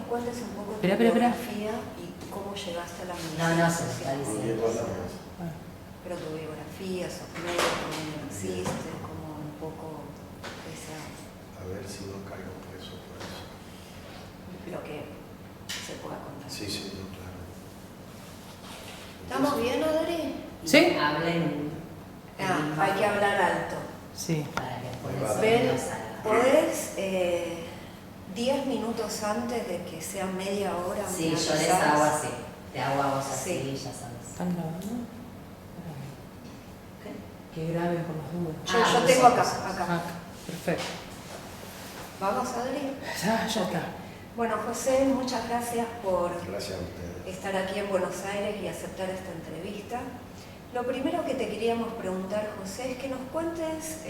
cuentes un poco Espera. biografía y cómo llegaste a la medicina. No, se me está diciendo. Pero tu biografía, sos médico, cómo naciste, como un poco esa... A ver si no caigo preso por eso. Lo que se pueda contar. Sí, no, claro. ¿Estamos bien, Adri? ¿Sí? Hablen. Hay que hablar alto. Sí. Para que Ven, después salga. ¿podés 10 minutos antes de que sea media hora? Sí, me yo les avisás? hago así. Te hago a vos así, Sí. ya sabes. ¿Están grabando? Que graben por las dudas. Yo tengo acá. Perfecto. ¿Vamos, Adri? Ya está. Bueno, José, muchas gracias por Gracias a ustedes. estar aquí en Buenos Aires y aceptar esta entrevista. Lo primero que te queríamos preguntar, José, es que nos cuentes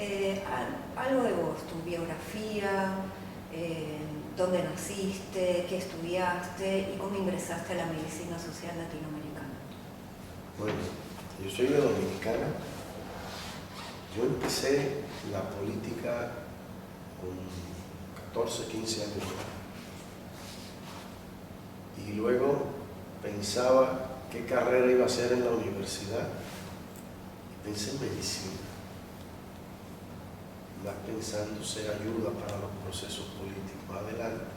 algo de vos, tu biografía, dónde naciste, qué estudiaste y cómo ingresaste a la medicina social latinoamericana. Bueno, yo soy de Dominicana. Yo empecé la política con 14, 15 años. Y luego pensaba qué carrera iba a hacer en la universidad. Y pensé en medicina. Más pensando ser ayuda para los procesos políticos adelante.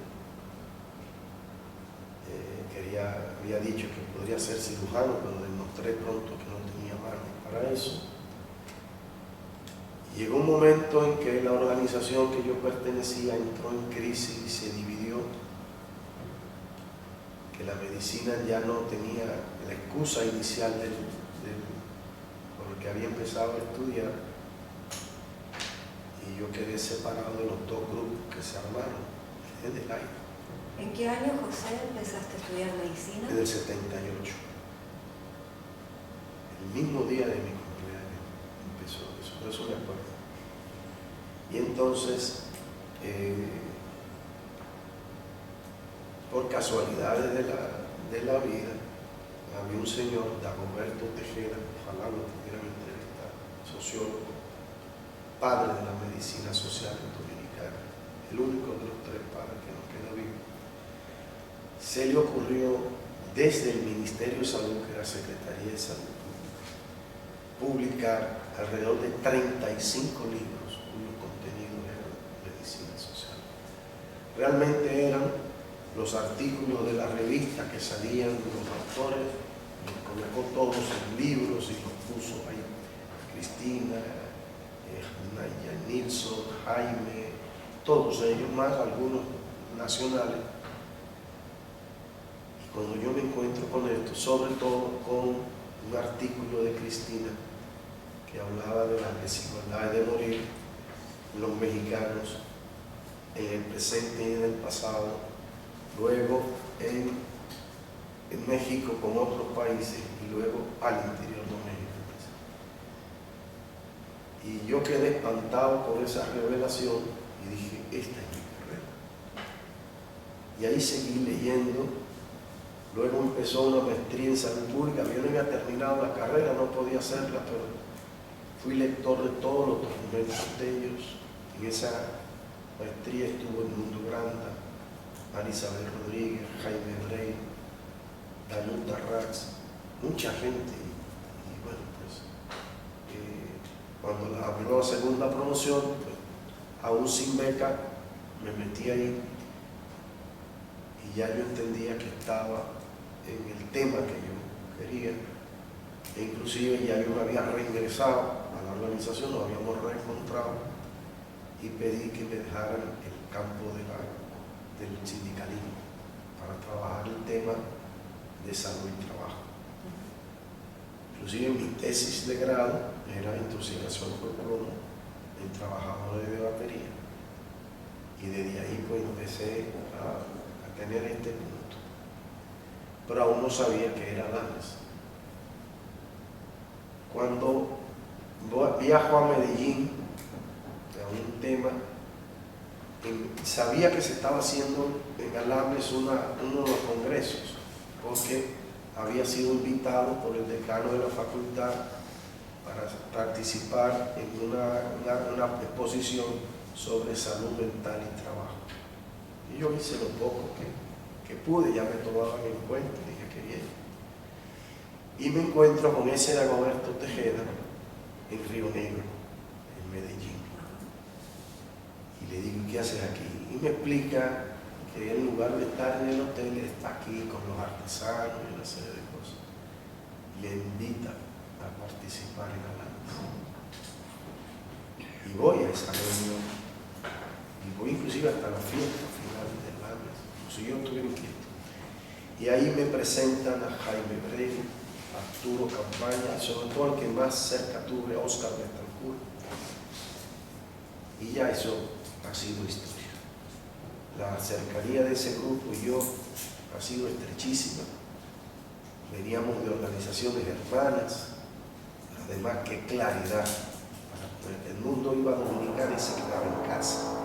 Había dicho que podría ser cirujano, pero demostré pronto que no tenía manos para eso. Llegó un momento en que la organización que yo pertenecía entró en crisis y se dividió, que la medicina ya no tenía la excusa inicial por el que había empezado a estudiar, y yo quedé separado de los dos grupos que se armaron desde el aire. ¿En qué año, José, empezaste a estudiar medicina? Desde el 78. El mismo día de mi cumpleaños empezó eso, por eso me acuerdo. Y entonces, por casualidades de la vida, había un señor, Dagoberto Tejeda, ojalá lo pudieran entrevistar, sociólogo, padre de la medicina social en Dominicana, el único de los tres padres que nos queda vivo. Se le ocurrió desde el Ministerio de Salud, que era Secretaría de Salud Pública, publicar alrededor de 35 libros cuyos contenidos eran medicina social. Realmente eran los artículos de la revista que salían de los autores, los colocó todos en libros y los puso ahí. Cristina, Naya Nilsson, Jaime, todos ellos más, algunos nacionales. Y cuando yo me encuentro con esto, sobre todo con un artículo de Cristina que hablaba de las desigualdades de morir los mexicanos en el presente y en el pasado, luego en México con otros países y luego al interior de México. Y yo quedé espantado por esa revelación y dije, esta es mi carrera. Y ahí seguí leyendo. Luego empezó una maestría en salud pública. Yo no había terminado la carrera, no podía hacerla, pero fui lector de todos los documentos de ellos. En esa maestría estuvo Edmundo Granda, Marisabel Rodríguez, Jaime Brey, Danuta Rax, mucha gente. Y bueno, pues cuando abrió la segunda promoción, pues, aún sin beca, me metí ahí y ya yo entendía que estaba en el tema que yo quería, e inclusive ya yo me había reingresado a la organización, nos habíamos reencontrado y pedí que me dejaran el campo del sindicalismo para trabajar el tema de salud y trabajo. Inclusive mi tesis de grado era intoxicación por plomo en trabajadores de batería, y desde ahí pues empecé a tener este punto, pero aún no sabía que era LAMES. Cuando viajo a Medellín a un tema, sabía que se estaba haciendo en Alames uno de los congresos, porque había sido invitado por el decano de la facultad para participar en una exposición sobre salud mental y trabajo. Y yo hice lo poco que que pude, ya me tomaban en cuenta, dije que bien. Y me encuentro con ese Dagoberto Tejeda en Río Negro, en Medellín. Y le digo, ¿qué haces aquí? Y me explica que en lugar de estar en el hotel, está aquí con los artesanos y una serie de cosas. Le invita a participar en Alames. Y voy a esa reunión. Y voy inclusive hasta la fiesta final de Alames, como si yo estuviera inquieto. Y ahí me presentan a Jaime Brego, a Arturo Campaña, y sobre todo el que más cerca tuve, a Oscar Betancourt. Y ya eso ha sido historia. La cercanía de ese grupo y yo ha sido estrechísima. Veníamos de organizaciones hermanas, además qué claridad. El mundo iba a Dominicana y se quedaba en casa.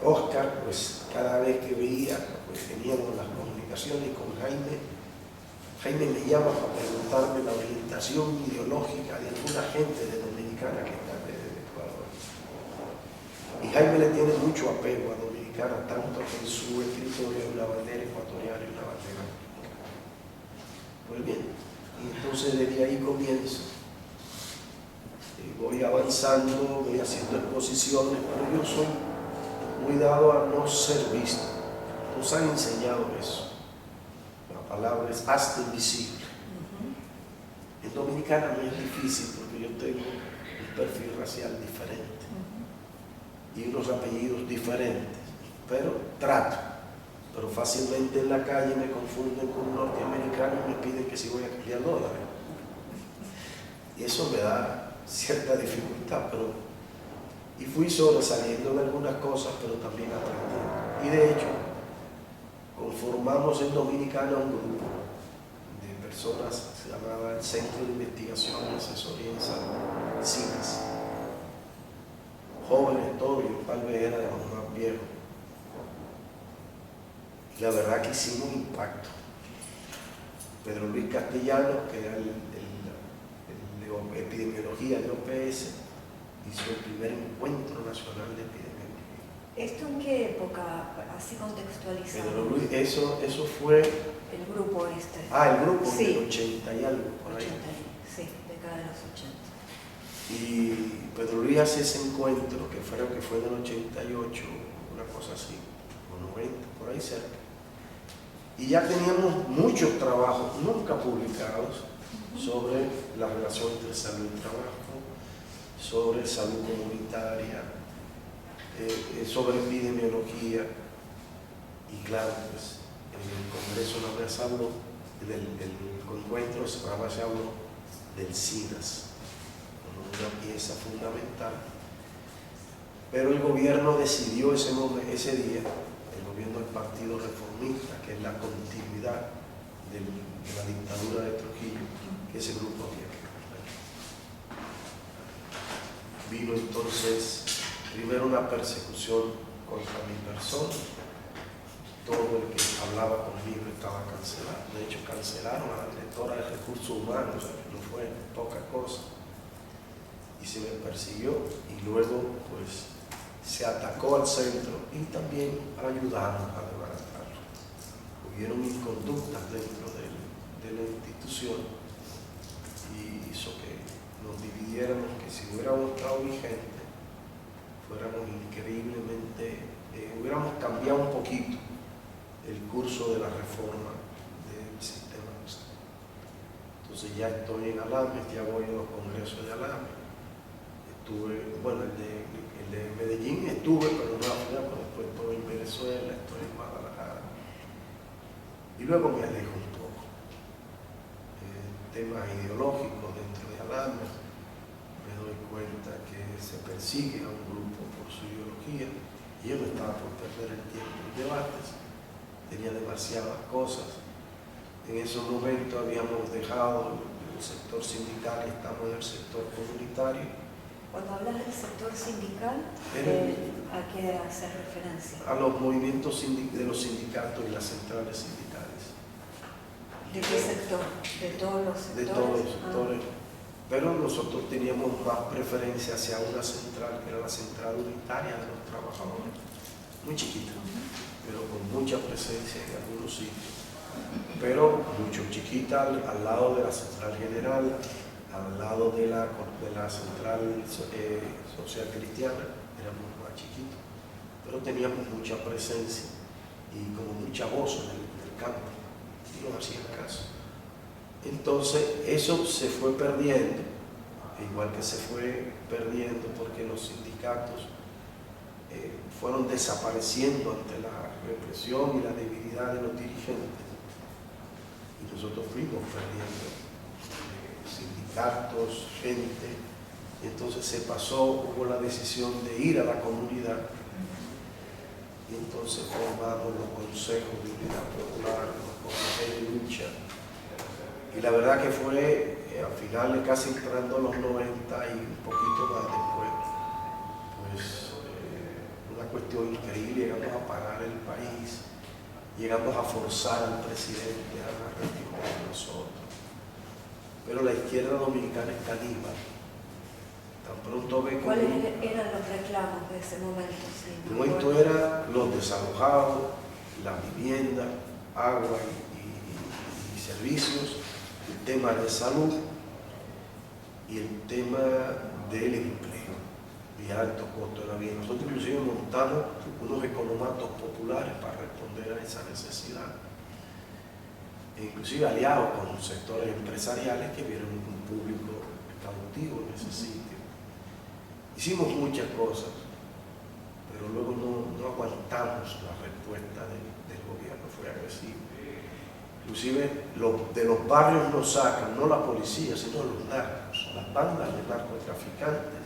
Oscar, pues cada vez que veía, pues teníamos las comunicaciones con Jaime. Jaime me llama para preguntarme la orientación ideológica de alguna gente de Dominicana que está en Ecuador. Y Jaime le tiene mucho apego a Dominicana, tanto que en su escritorio hay una bandera ecuatoriana y una bandera dominicana. Pues bien, y entonces desde ahí comienzo. Voy avanzando, voy haciendo exposiciones, pero yo soy muy dado a no ser visto. Nos han enseñado eso. La palabra es hazte invisible. En Dominicana no es difícil porque yo tengo un perfil racial diferente y unos apellidos diferentes, pero trato. Pero fácilmente en la calle me confunden con un norteamericano y me piden que si voy a cambiar dólares. Y eso me da cierta dificultad, y fui sobresaliendo de algunas cosas, pero también aprendiendo. Y de hecho, conformamos en Dominicana un grupo de personas, se llamaba el Centro de Investigación y Asesoría en Salud, CINAS. Jóvenes todos, yo tal vez era de los más viejos. Y la verdad que hicimos impacto. Pedro Luis Castellano, que era el epidemiología de OPS, hizo el primer encuentro nacional de epidemiología. ¿Esto en qué época, así contextualizado? Pedro Luis, eso fue... El grupo este. El grupo sí. del 80 y algo, por ahí. 80, sí, década de los 80. Y Pedro Luis hace ese encuentro, que fue en el 88, una cosa así, o 90, por ahí cerca. Y ya teníamos muchos trabajos, nunca publicados, sobre la relación entre salud y trabajo, sobre salud comunitaria, sobre epidemiología. Y claro, pues en el Congreso no se habló, en el encuentro se habló del SIDAS, como una pieza fundamental. Pero el gobierno decidió ese día, el gobierno del Partido Reformista, que es la continuidad de la dictadura de Trujillo, que ese grupo había que romper. Vino entonces primero una persecución contra mi persona. Todo el que hablaba conmigo estaba cancelado. De hecho, cancelaron a la directora de Recursos Humanos, o sea, que no fue poca cosa. Y se me persiguió y luego pues se atacó al centro y también ayudaron a desbaratarlo. Hubieron inconductas dentro de la institución y hizo que nos dividiéramos, que si hubiéramos estado vigentes, fuéramos increíblemente, hubiéramos cambiado un poquito el curso de la reforma del sistema de salud. Entonces ya estoy en Alames, ya voy a los congresos de Alames. Estuve, bueno, el de Medellín estuve, pero no afuera, pero después estoy en Venezuela, estoy en Guadalajara. Y luego me alejo un poco. Temas ideológicos dentro de Alames, me doy cuenta que se persigue a un grupo por su ideología y yo no estaba por perder el tiempo en debates, tenía demasiadas cosas. En esos momentos habíamos dejado el sector sindical y estamos en el sector comunitario. Cuando hablas del sector sindical, ¿a qué haces referencia? A los movimientos de los sindicatos y las centrales sindicales. ¿De qué sector? ¿De todos los sectores? De todos los sectores. Pero nosotros teníamos más preferencia hacia una central, que era la central unitaria de los trabajadores, muy chiquita. pero con mucha presencia en algunos sitios. Pero mucho chiquita al lado de la Central General, al lado de la Central Social Cristiana, éramos más chiquitos, pero teníamos mucha presencia y como mucha voz en el campo, y nos hacían caso. Entonces eso se fue perdiendo, igual que se fue perdiendo porque los sindicatos fueron desapareciendo ante la represión y la debilidad de los dirigentes, y nosotros fuimos perdiendo sindicatos, gente. Entonces se pasó, hubo la decisión de ir a la comunidad, y entonces formamos los consejos de unidad popular, los comités de lucha, y la verdad que fue al final, casi entrando a los 90 y un poquito más después, pues una cuestión increíble. Llegamos a parar el país, llegamos a forzar al presidente a la retirada de nosotros. Pero la izquierda dominicana es caníbal. Tan pronto ve que... ¿Cuáles eran los reclamos de ese momento? Sí, el momento era los desalojados, la vivienda, agua y servicios, el tema de salud y el tema del empleo y alto costo de la vida. Nosotros inclusive montamos unos economatos populares para responder a esa necesidad, inclusive aliados con sectores empresariales que vieron un público cautivo en ese sitio. Hicimos muchas cosas, pero luego no aguantamos la respuesta del gobierno, fue agresivo. Inclusive de los barrios nos sacan, no la policía, sino los narcos, las bandas de narcotraficantes.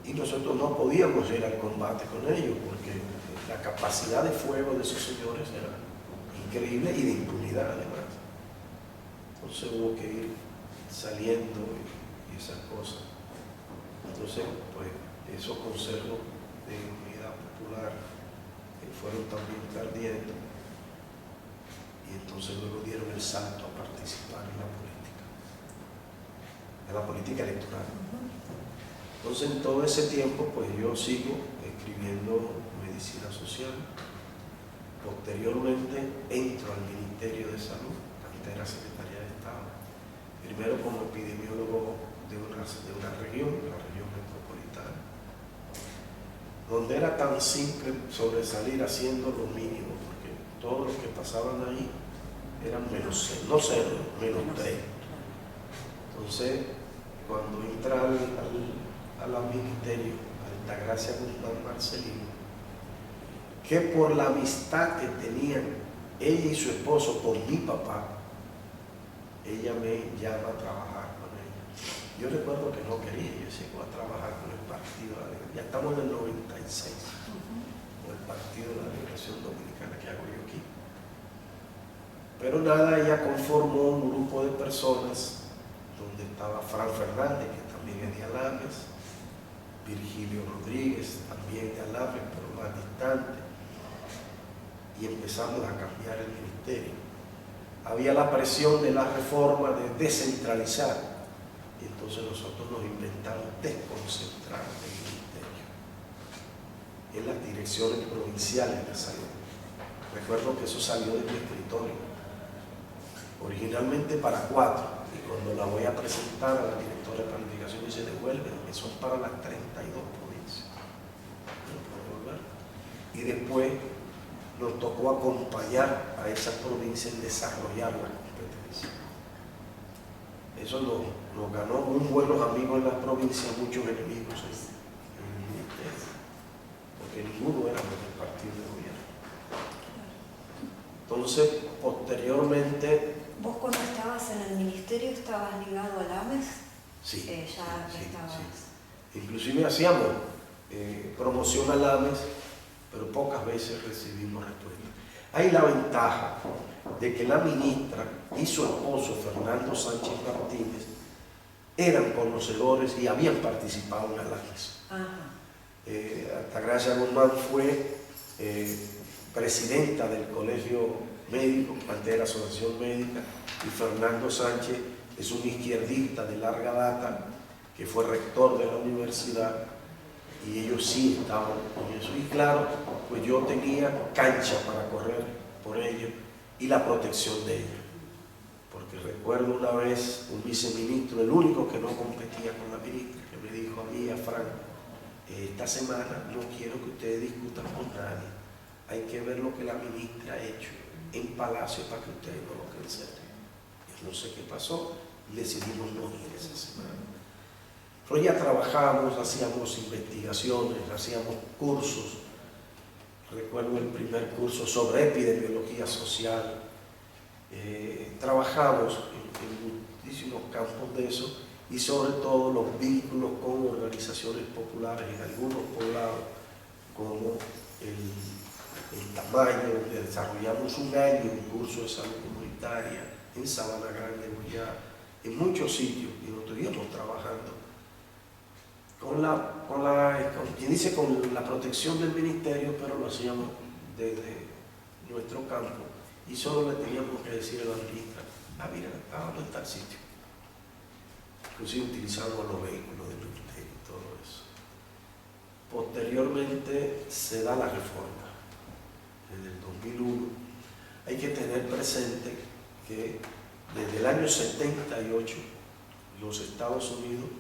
Y nosotros no podíamos ir al combate con ellos porque la capacidad de fuego de esos señores era increíble y de impunidad además. Entonces hubo que ir saliendo y esas cosas. Entonces, pues, esos consejos de unidad popular fueron también perdiendo. Y entonces luego dieron el salto a participar en la política electoral. Entonces en todo ese tiempo pues yo sigo escribiendo medicina social. Posteriormente entro al Ministerio de Salud, antes era Secretaría de Estado, primero como epidemiólogo de una región, la región metropolitana, donde era tan simple sobresalir haciendo lo mínimo, porque todos los que pasaban ahí eran menos 6, no 0, menos 3. Entonces, cuando entra al ministerio, a Altagracia Guzmán Marcelino, que por la amistad que tenían ella y su esposo por mi papá, ella me llama a trabajar con ella. Yo recuerdo que no quería, yo decía, voy a trabajar con el Partido de la Liberación. Ya estamos en el 96, con el Partido de la Liberación Dominicana, que hago yo aquí. Pero nada, ella conformó un grupo de personas donde estaba Fran Fernández, que también es de Alames, Virgilio Rodríguez, también de Alames, pero más distante, y empezamos a cambiar el ministerio. Había la presión de la reforma de descentralizar, y entonces nosotros nos inventamos desconcentrar el ministerio en las direcciones provinciales de salud. Recuerdo que eso salió de mi escritorio, originalmente para 4, y cuando la voy a presentar a la directora de planificación dice, devuelven, que son para las 32 provincias. No puedo volver. Y después nos tocó acompañar a esas provincias en desarrollar la competencia. Eso nos ganó muy buenos amigos en las provincias, muchos enemigos en el ministerio, porque ninguno éramos del partido de gobierno. Entonces, posteriormente... ¿Vos cuando estabas en el ministerio estabas ligado al AMES? Sí, ya sí, estabas. sí. Inclusive hacíamos promoción al AMES, pero pocas veces recibimos respuesta. Hay la ventaja de que la ministra y su esposo Fernando Sánchez Martínez eran conocedores y habían participado en el AMES. Altagracia Guzmán fue presidenta del Colegio Médico, antes de la Asociación Médica, y Fernando Sánchez es un izquierdista de larga data que fue rector de la universidad y ellos sí estaban con eso. Y claro, pues yo tenía cancha para correr por ellos y la protección de ellos. Porque recuerdo una vez un viceministro, el único que no competía con la ministra, que me dijo a mí, a Frank, esta semana no quiero que ustedes discutan con nadie. Hay que ver lo que la ministra ha hecho en Palacio para que ustedes no lo cancelen. No sé qué pasó, y decidimos no ir esa semana. Pero ya trabajábamos, hacíamos investigaciones, hacíamos cursos. Recuerdo el primer curso sobre epidemiología social. Trabajamos en muchísimos campos de eso y sobre todo los vínculos con organizaciones populares en algunos poblados como el Tamayo, donde desarrollamos un año un curso de salud comunitaria en Sabana Grande, Guyá, en muchos sitios, y nos estuvimos trabajando con la protección del ministerio, pero lo hacíamos desde nuestro campo y solo le teníamos que decir a la ministra, mira, estábamos en tal sitio. Inclusive utilizamos los vehículos del ministerio y todo eso. Posteriormente se da la reforma. Desde el 2001 hay que tener presente que desde el año 78 los Estados Unidos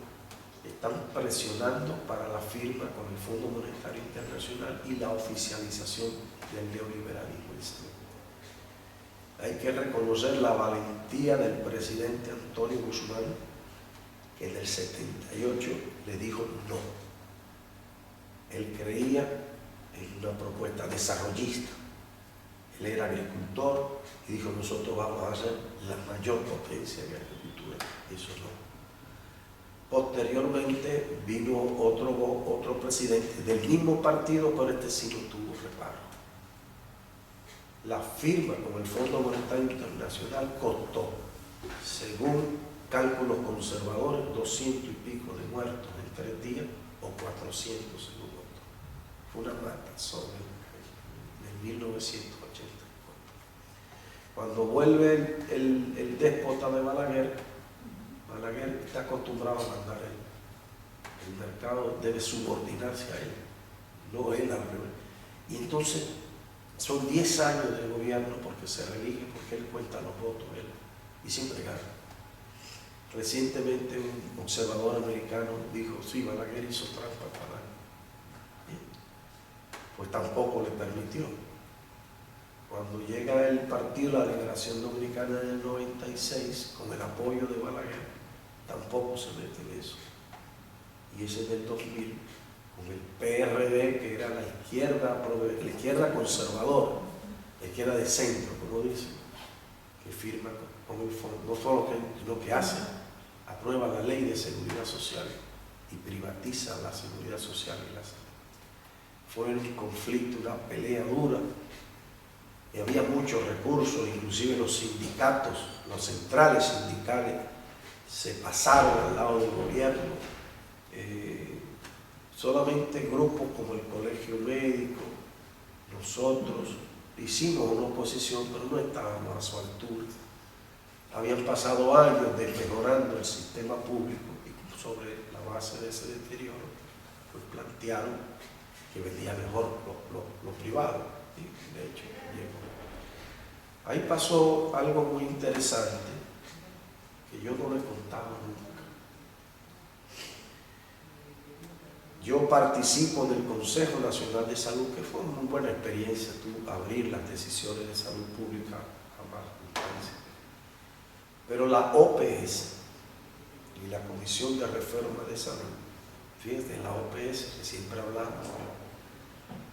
están presionando para la firma con el Fondo Monetario Internacional y la oficialización del neoliberalismo islámico. Hay que reconocer la valentía del presidente Antonio Guzmán, que en el 78 le dijo no. Él creía en una propuesta desarrollista. Él era agricultor y dijo, nosotros vamos a ser la mayor potencia en agricultura. Eso no. Posteriormente vino otro presidente del mismo partido, pero este sí no tuvo reparo. La firma con el Fondo Monetario Internacional costó, según cálculos conservadores, 200 y pico de muertos en 3 días o 400 según otros. Fue una matazón en 1984. Cuando vuelve el déspota de Balaguer, Balaguer está acostumbrado a mandar él. El mercado debe subordinarse a él, no él al revés. Y entonces son 10 años de gobierno porque se reelige, porque él cuenta los votos, él, y siempre gana. Recientemente un observador americano dijo, sí, Balaguer hizo trampa para él. Pues tampoco le permitió. Cuando llega el Partido de la Liberación Dominicana en el 96, con el apoyo de Balaguer, tampoco se mete en eso. Y ese es del 2000, con el PRD, que era la izquierda conservadora, la izquierda de centro, como dicen, que firma con el fondo, no solo lo que hace, aprueba la ley de seguridad social y privatiza la seguridad social y la salud. Fue un conflicto, una pelea dura, y había muchos recursos, inclusive los sindicatos, los centrales sindicales, se pasaron al lado del gobierno. Solamente grupos como el Colegio Médico, nosotros hicimos una oposición, pero no estábamos a su altura. Habían pasado años desmejorando el sistema público y sobre la base de ese deterioro, pues plantearon que vendía mejor lo privado. Y de hecho, llegó. Ahí pasó algo muy interesante que yo no le contaba nunca. Yo participo del Consejo Nacional de Salud, que fue una muy buena experiencia, abrir las decisiones de salud pública a más instancias. Pero la OPS y la Comisión de Reforma de Salud, fíjense, la OPS que siempre hablamos,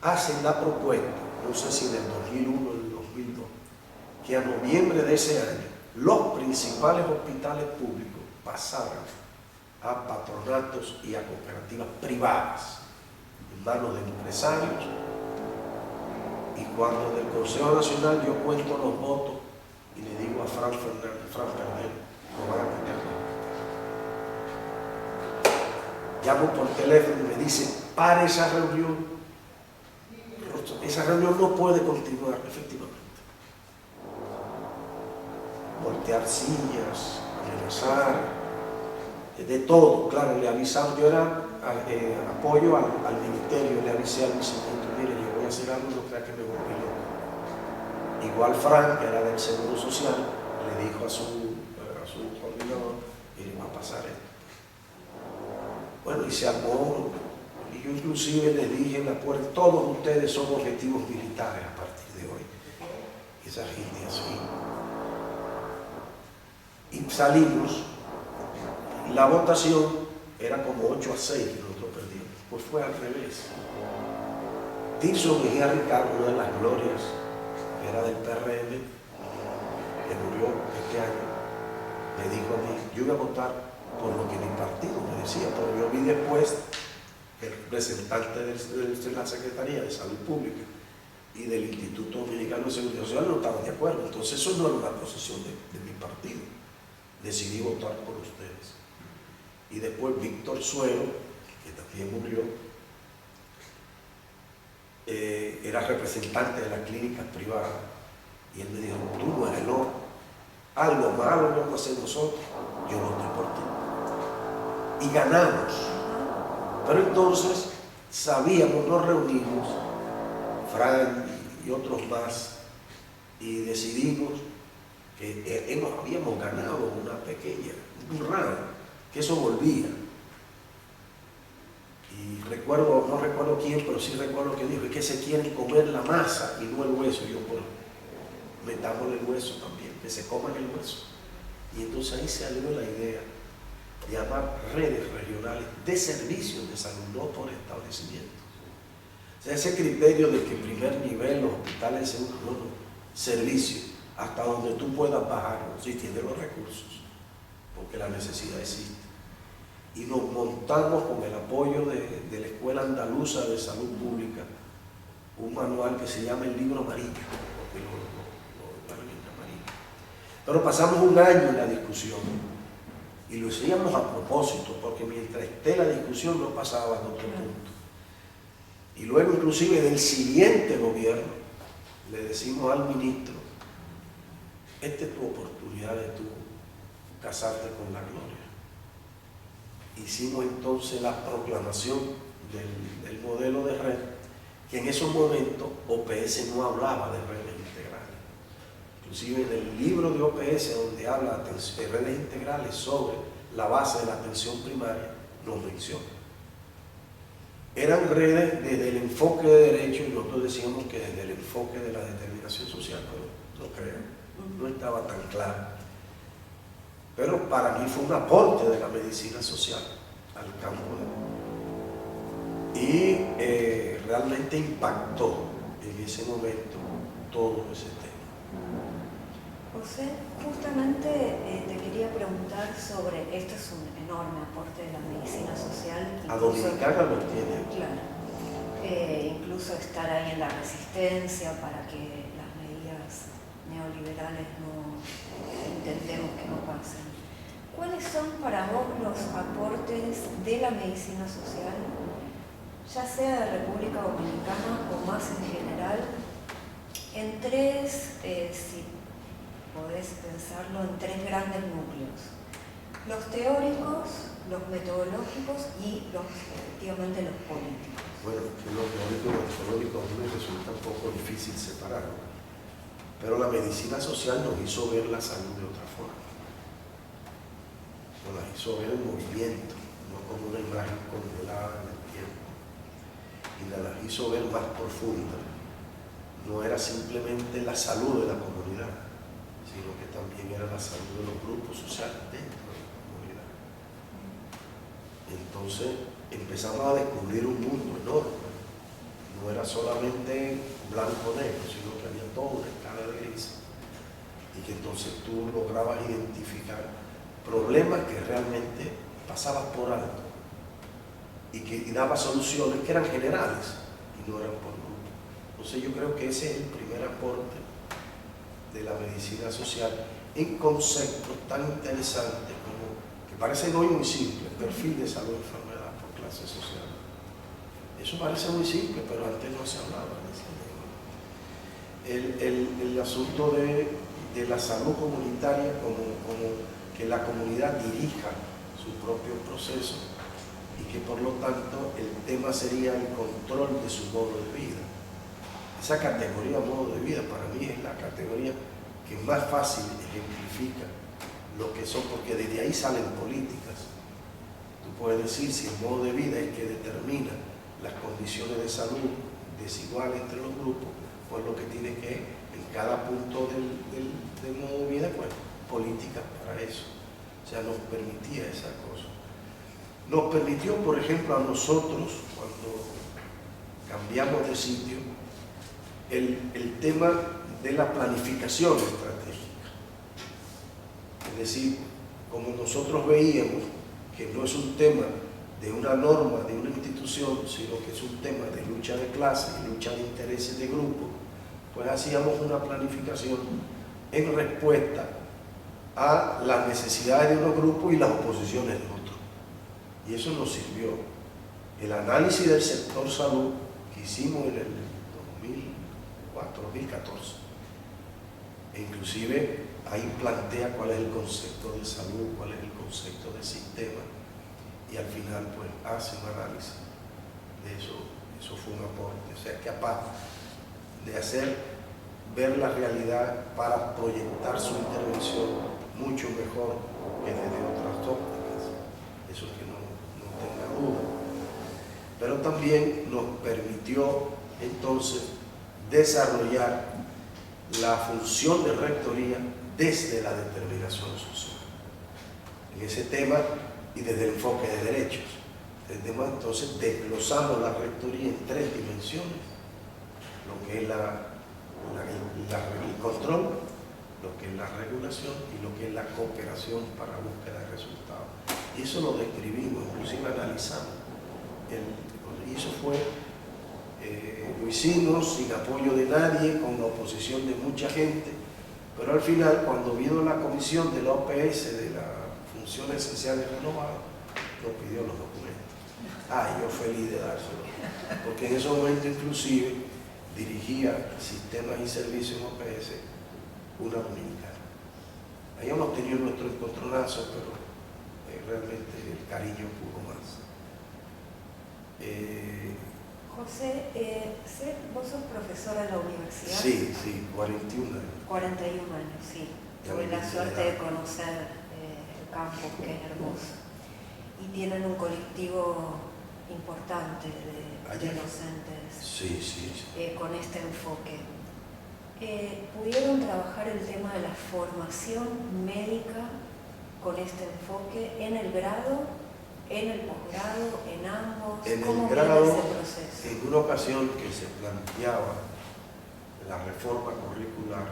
hacen la propuesta, no sé si del 2001 o del 2002, que a noviembre de ese año los principales hospitales públicos pasaran a patronatos y a cooperativas privadas en manos de empresarios. Y cuando del Consejo Nacional yo cuento los votos y le digo a Frank Perdel, no van a quitar. Llamo por teléfono y me dice, para esa reunión. Esa reunión no puede continuar, efectivamente. Voltear sillas, amenazar, de todo, claro, le avisamos, yo era apoyo al ministerio, le avisé al viceministro, mire, yo voy a hacer algo, no crea que me volví loco. Igual Frank, que era del Seguro Social, le dijo a su coordinador, mire, va a pasar esto. Bueno, y se armó, y yo inclusive les dije en la puerta, todos ustedes son objetivos militares a partir de hoy. Esa gente así. Y salimos, la votación era como 8-6 que nosotros perdimos, pues fue al revés. Tirso Mejía Ricardo, una de las glorias, que era del PRM, que murió este año, me dijo a mí, yo iba a votar por lo que mi partido me decía, pero yo vi después que el representante de la Secretaría de Salud Pública y del Instituto Dominicano de Seguridad Social no estaban de acuerdo. Entonces eso no era una posición de mi partido. Decidí votar por ustedes. Y después Víctor Suero, que también murió, era representante de las clínicas privadas. Y él me dijo, tú no eres loco, algo malo vamos a hacer nosotros, yo voté por ti. Y ganamos. Pero entonces sabíamos, nos reunimos, Fran y otros más, y decidimos que habíamos ganado una pequeña, un round, que eso volvía. Y recuerdo, no recuerdo quién, pero sí recuerdo que dijo, es que se quieren comer la masa y no el hueso. Y yo, pues, metámosle el hueso también, que se coman el hueso. Y entonces ahí salió la idea de llamar redes regionales de servicios de salud, no por establecimientos. O sea, ese criterio de que primer nivel, los hospitales de segundo, no, servicio, hasta donde tú puedas bajar, si tienes los recursos, porque la necesidad existe. Y nos montamos con el apoyo de la Escuela Andaluza de Salud Pública, un manual que se llama el Libro Amarillo, porque amarillo. Pero pasamos un año en la discusión y lo hacíamos a propósito, porque mientras esté la discusión no pasaba a otro punto. Y luego inclusive del siguiente gobierno le decimos al ministro, esta es tu oportunidad de tú casarte con la gloria. Hicimos entonces la proclamación del modelo de red, que en esos momentos OPS no hablaba de redes integrales. Inclusive en el libro de OPS, donde habla de redes integrales sobre la base de la atención primaria, nos menciona. Eran redes desde el enfoque de derecho, y nosotros decíamos que desde el enfoque de la determinación social, pero no creo, no estaba tan claro. Pero para mí fue un aporte de la medicina social al campo y realmente impactó en ese momento todo ese tema. José, justamente te quería preguntar sobre, esto es un enorme aporte de la medicina social. A Dominicana lo tiene. Claro, incluso estar ahí en la resistencia para que las medidas neoliberales no intentemos que no pasen. ¿Cuáles son para vos los aportes de la medicina social, ya sea de República Dominicana o más en general, en tres, si podés pensarlo, en tres grandes núcleos? Los teóricos, los metodológicos y efectivamente los políticos. Bueno, los teóricos y los metodológicos me resulta un poco difícil separarlo, pero la medicina social nos hizo ver la salud de otra forma. Nos hizo ver el movimiento, no como una imagen congelada en el tiempo, y la hizo ver más profunda. No era simplemente la salud de la comunidad, sino que también era la salud de los grupos sociales dentro de la comunidad. Entonces empezamos a descubrir un mundo enorme. No era solamente blanco-negro, sino que había toda una escala de gris, y que entonces tú lograbas identificar problemas que realmente pasabas por alto y que daba soluciones que eran generales y no eran por grupo. Entonces yo creo que ese es el primer aporte de la medicina social en conceptos tan interesantes como, que parecen hoy muy simples, perfil de salud y enfermedad por clase social. Eso parece muy simple, pero antes no se hablaba de ese tema. El asunto de la salud comunitaria como que la comunidad dirija su su propio proceso y que por lo tanto el tema sería el control de su modo de vida. Esa categoría modo de vida para mí es la categoría que más fácil ejemplifica lo que son, porque desde ahí salen políticas. Tú puedes decir si el modo de vida es que determina las condiciones de salud desiguales entre los grupos, pues lo que tiene que, en cada punto del modo de vida, pues políticas para eso. O sea, nos permitía esa cosa. Nos permitió, por ejemplo, a nosotros, cuando cambiamos de sitio, el tema de la planificación estratégica. Es decir, como nosotros veíamos que no es un tema de una norma, de una institución, sino que es un tema de lucha de clases y lucha de intereses de grupo, pues hacíamos una planificación en respuesta a las necesidades de unos grupos y las oposiciones de otros. Y eso nos sirvió. El análisis del sector salud que hicimos en el 2014, e inclusive ahí plantea cuál es el concepto de salud, cuál es el concepto de sistema, y al final pues hace un análisis de eso. Eso fue un aporte, o sea, capaz de hacer ver la realidad para proyectar su intervención mucho mejor que desde otras ópticas. Eso es que no tenga duda. Pero también nos permitió entonces desarrollar la función de rectoría desde la determinación social. En ese tema y desde el enfoque de derechos. Entonces desglosamos la rectoría en tres dimensiones: lo que es el control, lo que es la regulación y lo que es la cooperación para búsqueda de resultados. Y eso lo describimos, inclusive analizamos. Y eso fue, lo hicimos sin apoyo de nadie, con la oposición de mucha gente, pero al final, cuando vino la comisión de la OPS de las funciones esenciales renovadas, nos pidió los documentos. Yo feliz de dárselo, porque en ese momento inclusive dirigía sistemas y servicios en OPS una dominicana. Ahí hemos tenido nuestro encontronazo, pero realmente el cariño pudo más. José, vos sos profesora en la universidad. Sí, 41 años. 41 años, sí. Tuve la suerte de conocer el campus, que es hermoso. Y tienen un colectivo importante de docentes sí. con este enfoque. ¿Pudieron trabajar el tema de la formación médica con este enfoque en el grado, en el posgrado, en ambos? En ¿Cómo el grado, viene ese proceso? en una ocasión que se planteaba la reforma curricular,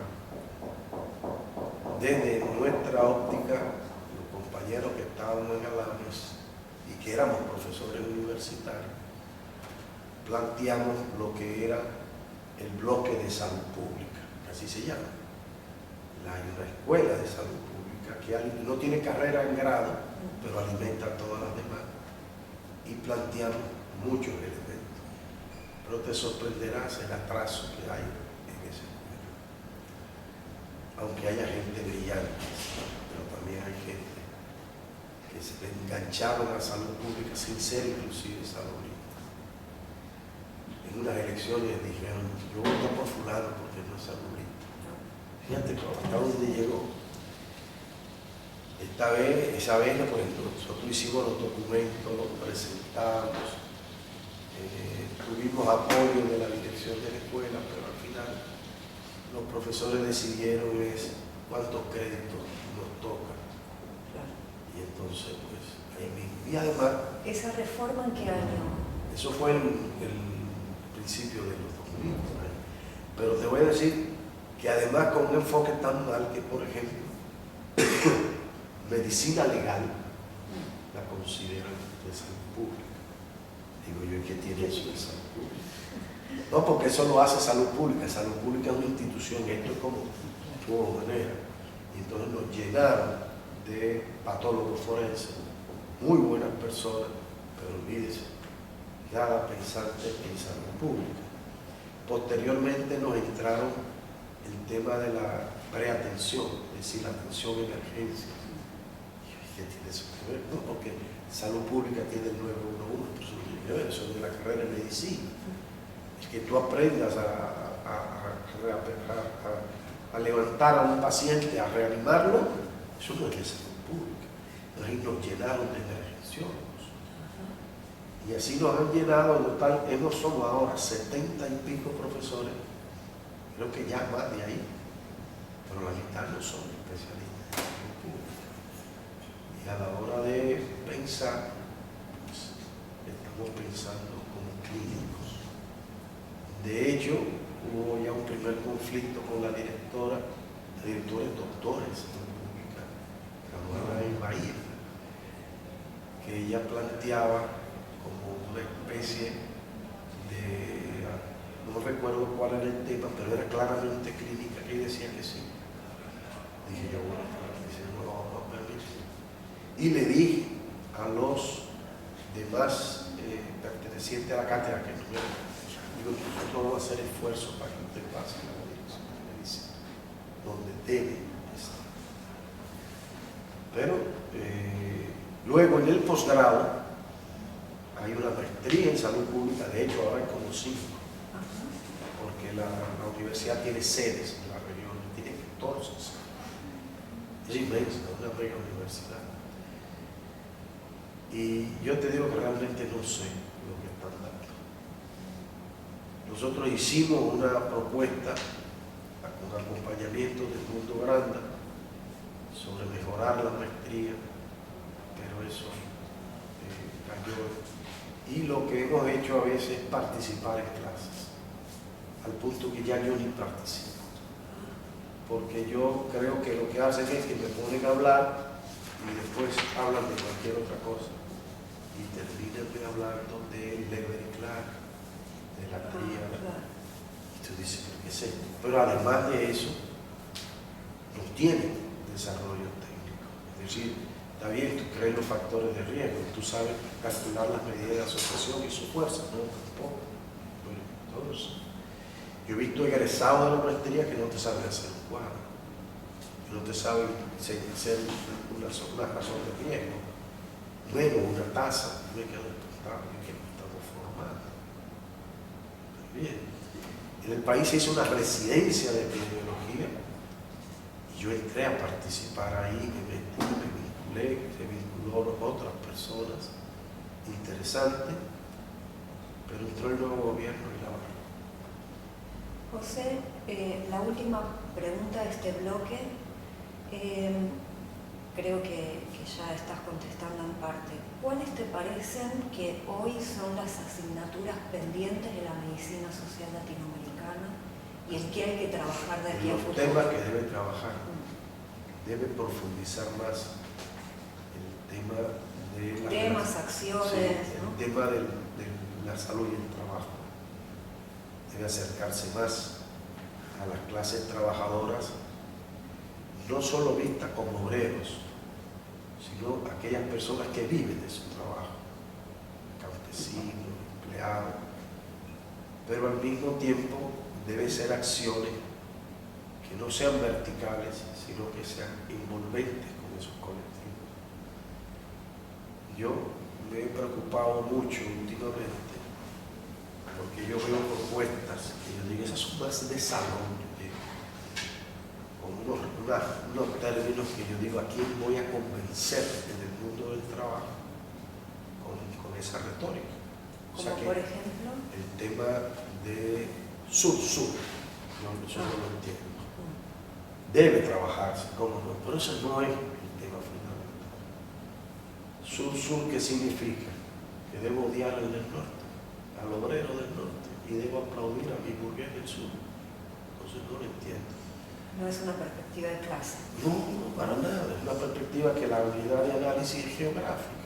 desde nuestra óptica, los compañeros que estábamos en Alames y que éramos profesores universitarios, planteamos lo que era el bloque de salud pública, así se llama. Hay una escuela de salud pública que no tiene carrera en grado, pero alimenta a todas las demás. Y planteamos muchos elementos. Pero te sorprenderás el atraso que hay en esa escuela. Aunque haya gente brillante, pero también hay gente que se engancharon a la salud pública sin ser inclusive saludistas. En unas elecciones dijeron: yo voto por fulano porque no es saludista. Fíjate hasta dónde llegó. Esa vez, pues, nosotros hicimos los documentos, los presentamos, tuvimos apoyo de la dirección de la escuela, pero al final los profesores decidieron cuántos créditos nos tocan. Y entonces, pues, ahí mismo. Y además... ¿Esa reforma en qué año? Eso fue en el principio de los 2000, ¿no? Pero te voy a decir que además con un enfoque tan mal que, por ejemplo, medicina legal la consideran de salud pública. Digo yo, ¿qué tiene eso de salud pública? No, porque eso lo hace salud pública. Salud pública es una institución, esto es como de manera. Y entonces nos llenaron de patólogos forenses, muy buenas personas, pero olvídese, nada pensante en salud pública. Posteriormente nos entraron el tema de la preatención, es decir, la atención en emergencia. ¿Qué tiene eso que ver? No, porque salud pública tiene el 911, pero eso no tiene que ver, eso es de la carrera de medicina. Es que tú aprendas a levantar a un paciente, a reanimarlo, eso no es de salud pública. Entonces ahí nos llenaron de emergenciólogos. Y así nos han llenado, en total, hemos somos ahora 70 y pico profesores, creo que ya más de ahí, pero la mitad no son especialistas en salud pública. Y a la hora de pensar, pues, estamos pensando como clínicos. De hecho, hubo ya un primer conflicto con la directora es doctora en salud pública, graduada en Bahía, que ella planteaba como una especie de, no recuerdo cuál era el tema, pero era claramente clínica, que ella decía que sí. Dije yo, bueno, dice, no lo vamos a permitir. Y le dije a los demás pertenecientes a la cátedra que no digo, nosotros vamos a hacer esfuerzos para que usted pase la dirección de medicina, donde debe estar. Pero luego en el posgrado hay una maestría en salud pública, de hecho ahora hay como 5, porque la universidad tiene sedes en la región, tiene 14 sedes. Es inmensa, una mega universidad. Y yo te digo que realmente no sé lo que están dando. Nosotros hicimos una propuesta con acompañamiento del Mundo Grande sobre mejorar la maestría, pero eso cayó. Y lo que hemos hecho a veces es participar en clases, al punto que ya yo ni participo, porque yo creo que lo que hacen es que me ponen a hablar y después hablan de cualquier otra cosa y terminan de hablando de Lever y Clark, de la tríada. Y tú dices, ¿pero qué es esto? Pero además de eso, no tienen desarrollo técnico. Es decir, está bien, tú crees los factores de riesgo, tú sabes calcular las medidas de asociación y su fuerza, no tampoco. Bueno, todos. Yo he visto egresados de la maestría que no te saben hacer un cuadro, que no te saben hacer una razón de riesgo, menos una tasa, no hay que despertar, que estamos formando. Bien. En el país se hizo una residencia de epidemiología y yo entré a participar ahí, me metí, me vinculé, se vinculó otras personas, interesante, pero entró el nuevo gobierno y la barró. José, la última pregunta de este bloque, creo que ya estás contestando en parte. ¿Cuáles te parecen que hoy son las asignaturas pendientes de la medicina social latinoamericana y en qué hay que trabajar de aquí a futuro? Los temas que debe trabajar, debe profundizar más el tema de temas, acciones, sí, ¿no? El tema de la salud y el trabajo. Debe acercarse más a las clases trabajadoras, no solo vistas como obreros, sino aquellas personas que viven de su trabajo, campesinos, empleados, pero al mismo tiempo debe ser acciones que no sean verticales, sino que sean envolventes con esos colectivos. Yo me he preocupado mucho últimamente porque yo veo propuestas que yo digo, esas son más de salón, con unos términos que yo digo, ¿a quién voy a convencer en el mundo del trabajo con esa retórica? O sea, como por ejemplo el tema de sur-sur, yo no lo entiendo. Debe trabajarse, ¿cómo no? Pero eso no es el tema fundamental. Sur-sur, ¿qué significa? Que debo odiar al del norte, al obrero del norte, y debo aplaudir a mi burgués del sur. Entonces no lo entiendo. no es una perspectiva de clase. No, para nada. Es una perspectiva que la unidad de análisis es geográfica.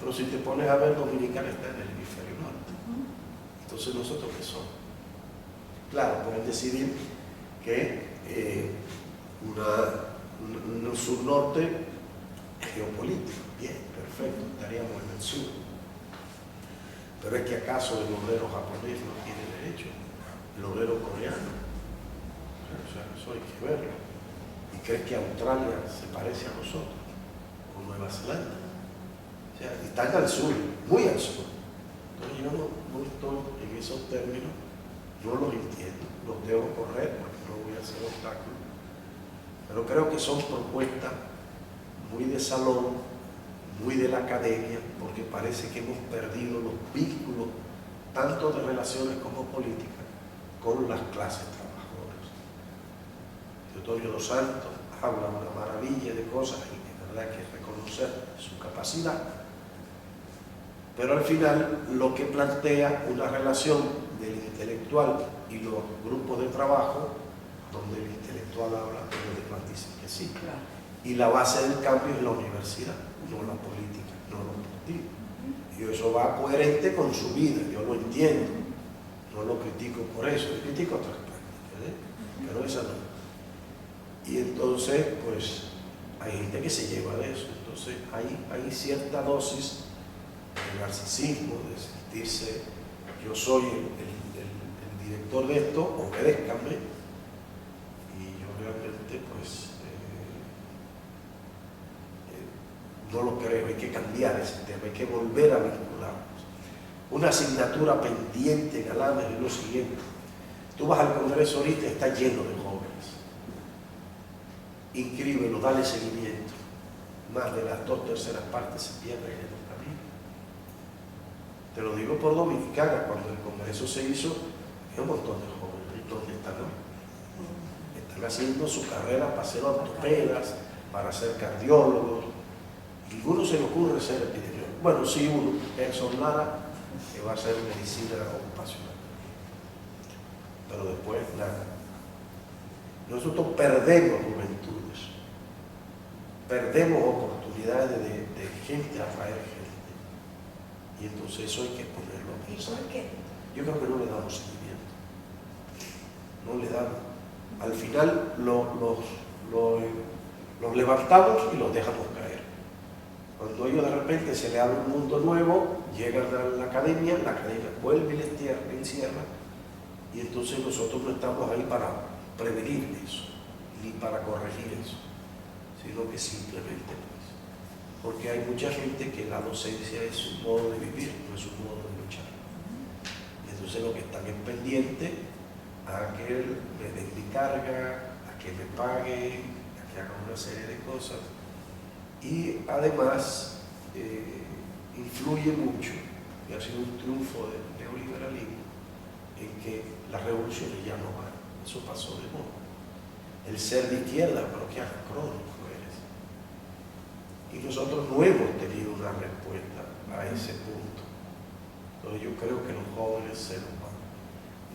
Pero si te pones a ver, Dominicana está en el hemisferio norte. Entonces, ¿nosotros qué somos? Claro, pueden decidir que un sur-norte es geopolítico. Bien, perfecto, estaríamos en el sur. Pero es que acaso el obrero japonés no tiene derecho, el obrero coreano. O sea, eso hay que verlo. ¿Y crees que Australia se parece a nosotros? con Nueva Zelanda. O sea, están al sur, muy al sur. Entonces yo no estoy en esos términos, no los entiendo, los debo correr porque no voy a hacer obstáculos. Pero creo que son propuestas muy de salón, muy de la academia, porque parece que hemos perdido los vínculos, tanto de relaciones como políticas, con las clases trabajadoras. Teodoro dos Santos habla una maravilla de cosas y de verdad hay que reconocer su capacidad, pero al final lo que plantea una relación del intelectual y los grupos de trabajo, donde el intelectual habla y los demás dicen que sí. Claro. Y la base del cambio es la universidad, no la política, no los partidos. Y eso va coherente con su vida, yo lo entiendo, no lo critico por eso, yo critico otras prácticas, pero esa no. Y entonces, pues, hay gente que se lleva de eso, entonces hay cierta dosis de narcisismo, de sentirse, yo soy el director de esto, obedézcanme, y yo realmente, pues, no lo creo, hay que cambiar ese tema, hay que volver a vincularnos. Una asignatura pendiente en Alames es lo siguiente. Tú vas al Congreso ahorita, está lleno de jóvenes. Inscríbelo, dale seguimiento. Más de las 2/3 partes se pierden en el camino. Te lo digo por dominicana, cuando el Congreso se hizo, había un montón de jóvenes. ¿Y dónde están hoy? Están haciendo su carrera para ser ortopedas, para ser cardiólogos. Ninguno se le ocurre ser epidemiólogo. Bueno, sí uno, Gerson Lara, que va a hacer medicina ocupacional. Pero después nada. Nosotros perdemos juventudes, perdemos oportunidades de gente a traer gente. Y entonces eso hay que ponerlo a pensar. ¿Por qué? Yo creo que no le damos seguimiento. No le damos. Al final los levantamos y los dejamos caer. Cuando ellos de repente se le abre un mundo nuevo, llegan a la academia vuelve y les encierra, y entonces nosotros no estamos ahí para prevenir eso, ni para corregir eso, sino que simplemente, pues, porque hay mucha gente que la docencia es su modo de vivir, no es su modo de luchar. Entonces lo que están es pendiente a que me den mi carga, a que me paguen, a que hagan una serie de cosas. Y además influye mucho, y ha sido un triunfo del neoliberalismo, en que las revoluciones ya no van, eso pasó de moda. El ser de izquierda, pero qué anacrónico eres. Y nosotros no hemos tenido una respuesta a ese punto. Entonces yo creo que los jóvenes se nos van.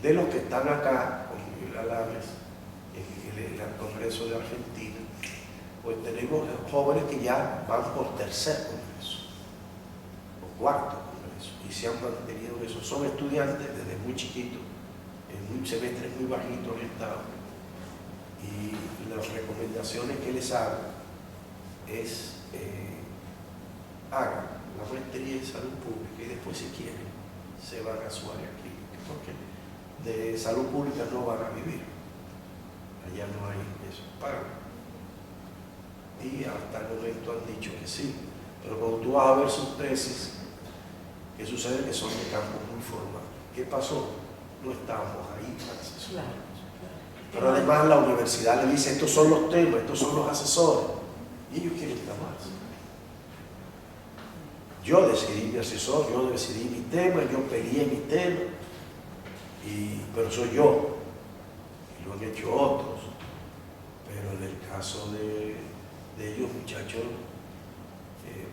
De los que están acá, con Miguel Alames, en el Congreso de Argentina, pues tenemos jóvenes que ya van por 3er congreso, o 4º congreso, y se han mantenido en eso. Son estudiantes desde muy chiquitos, en un semestre muy bajito orientado, y las recomendaciones que les hago es hagan la maestría en salud pública y después, si quieren, se van a su área clínica, porque de salud pública no van a vivir, allá no hay eso, pagan. Y hasta el momento han dicho que sí, pero cuando tú vas a ver sus tesis, ¿qué sucede? Que son de campo muy formal. ¿Qué pasó? No estábamos ahí para asesorarnos. Pero además la universidad le dice, estos son los temas, estos son los asesores, y ellos quieren más. Yo decidí mi asesor, yo decidí mi tema, yo peleé mi tema, pero soy yo, y lo han hecho otros. Pero en el caso de ellos, muchachos,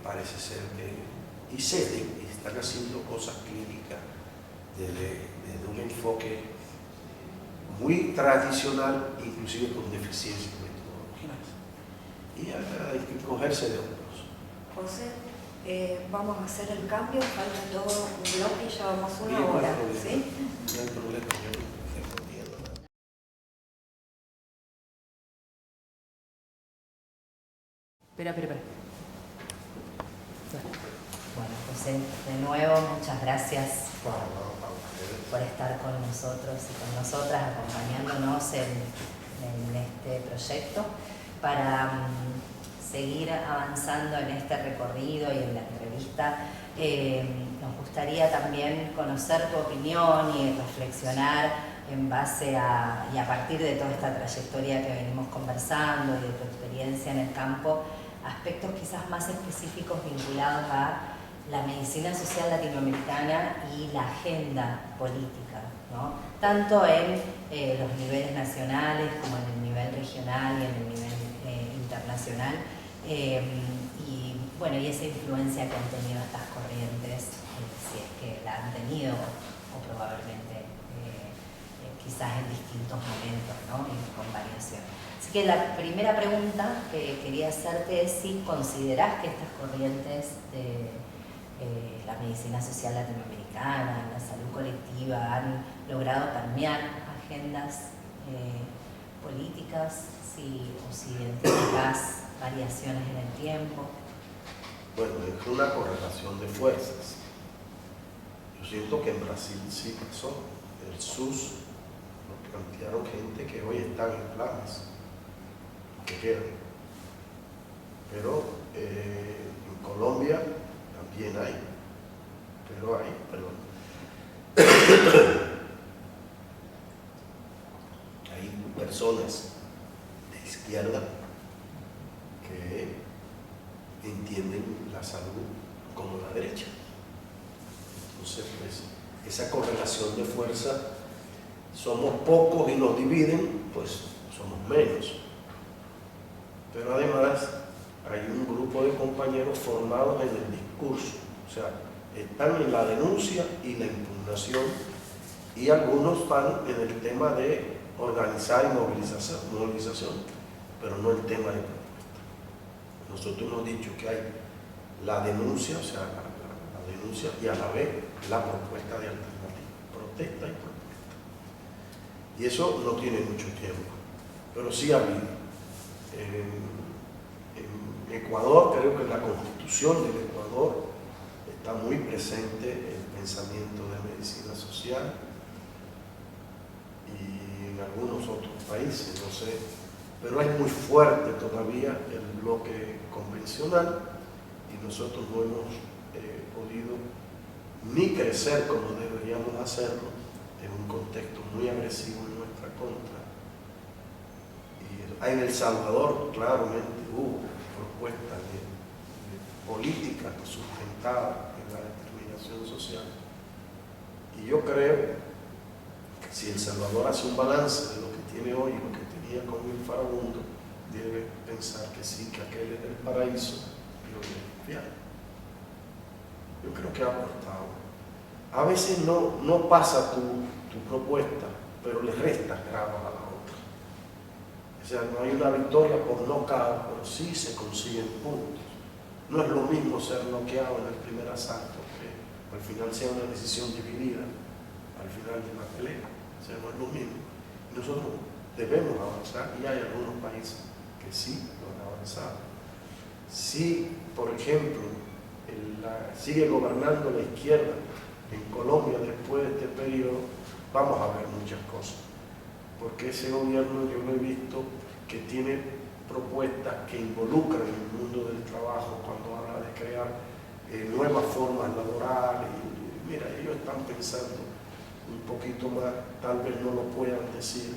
parece ser que y ceden y están haciendo cosas clínicas desde un enfoque muy tradicional, inclusive con deficiencias metodológicas. Y hay que cogerse de hombros. José, vamos a hacer el cambio, falta todo un bloque y ya vamos una Bien, hora, no hay problema. ¿sí? No hay problema, yo no tengo miedo. Espera. Bueno, José, de nuevo, muchas gracias por estar con nosotros y con nosotras, acompañándonos en este proyecto. Para seguir avanzando en este recorrido y en la entrevista, nos gustaría también conocer tu opinión y reflexionar en base a, y a partir de toda esta trayectoria que venimos conversando y de tu experiencia en el campo, aspectos quizás más específicos vinculados a la medicina social latinoamericana y la agenda política, ¿no? Tanto en los niveles nacionales como en el nivel regional y en el nivel internacional, y bueno, y esa influencia que han tenido estas corrientes, si es que la han tenido o probablemente quizás en distintos momentos, ¿no? Y con variación. Así que la primera pregunta que quería hacerte es si considerás que estas corrientes de la medicina social latinoamericana, la salud colectiva, han logrado permear agendas políticas, o si identificás variaciones en el tiempo. Bueno, es una correlación de fuerzas. Yo siento que en Brasil sí pasó. El SUS lo plantearon gente que hoy están en planes, que quedan. Pero en Colombia también hay, hay personas de izquierda que entienden la salud como la derecha. Entonces, pues, esa correlación de fuerza, somos pocos y nos dividen, pues somos menos. Pero además hay un grupo de compañeros formados en el discurso, o sea, están en la denuncia y la impugnación, y algunos están en el tema de organizar y movilización, pero no el tema de propuesta. Nosotros hemos dicho que hay la denuncia, o sea, la denuncia, y a la vez la propuesta de alternativa, protesta y propuesta. Y eso no tiene mucho tiempo, pero sí ha habido. En Ecuador, creo que en la Constitución del Ecuador está muy presente el pensamiento de medicina social, y en algunos otros países, no sé, pero es muy fuerte todavía el bloque convencional, y nosotros no hemos podido ni crecer como deberíamos hacerlo en un contexto muy agresivo en nuestra contra. Y en El Salvador claramente hubo propuestas de políticas sustentadas en la determinación social, y yo creo que si El Salvador hace un balance de lo que tiene hoy y lo que tenía con el farabundo, debe pensar que sí, que aquel era el paraíso y hoy es el infierno. Yo creo que ha aportado. A veces no pasa tu propuesta, pero le restas grados a la otra. O sea, no hay una victoria por nocaut, pero sí se consiguen puntos. No es lo mismo ser noqueado en el primer asalto, que al final sea una decisión dividida al final de la pelea. O sea, no es lo mismo. Nosotros debemos avanzar, y hay algunos países que sí lo han avanzado. Si, por ejemplo, sigue gobernando la izquierda en Colombia después de este periodo, vamos a ver muchas cosas, porque ese gobierno yo lo he visto que tiene propuestas que involucran el mundo del trabajo cuando habla de crear nuevas formas laborales. Y mira, ellos están pensando un poquito más, tal vez no lo puedan decir,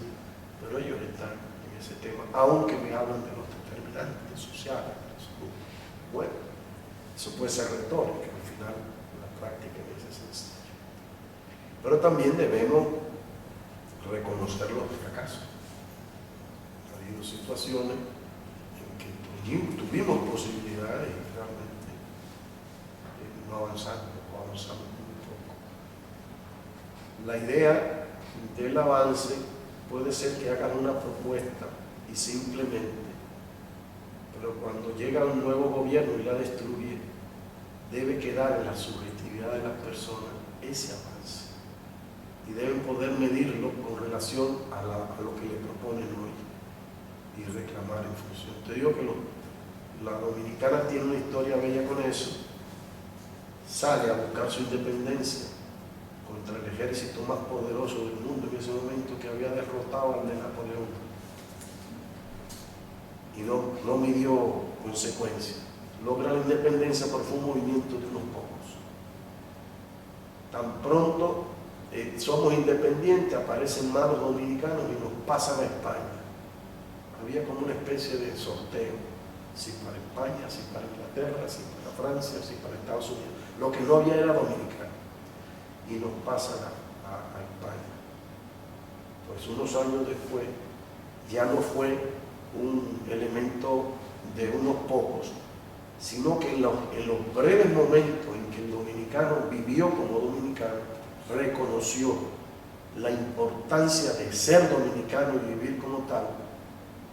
pero ellos están en ese tema, aunque me hablan de los determinantes sociales. Bueno, eso puede ser retórica, al final la práctica es sencilla. Pero también debemos reconocer los fracasos. Ha habido situaciones en que tuvimos posibilidades y realmente no avanzamos o avanzamos muy poco. La idea del avance puede ser que hagan una propuesta y simplemente, pero cuando llega un nuevo gobierno y la destruye, debe quedar en la subjetividad de las personas ese avance, y deben poder medirlo con relación a lo que le proponen hoy y reclamar en función. Te digo que la dominicana tiene una historia bella con eso. Sale a buscar su independencia contra el ejército más poderoso del mundo en ese momento, que había derrotado al de Napoleón. y no midió consecuencias. Logra la independencia, pero fue un movimiento de unos pocos. Tan pronto somos independientes, aparecen malos dominicanos y nos pasan a España. Había como una especie de sorteo, si para España, si para Inglaterra, si para Francia, si para Estados Unidos. Lo que no había era dominicano. Y nos pasan a España. Pues unos años después, ya no fue un elemento de unos pocos, sino que en los breves momentos en que el dominicano vivió como dominicano, reconoció la importancia de ser dominicano y vivir como tal.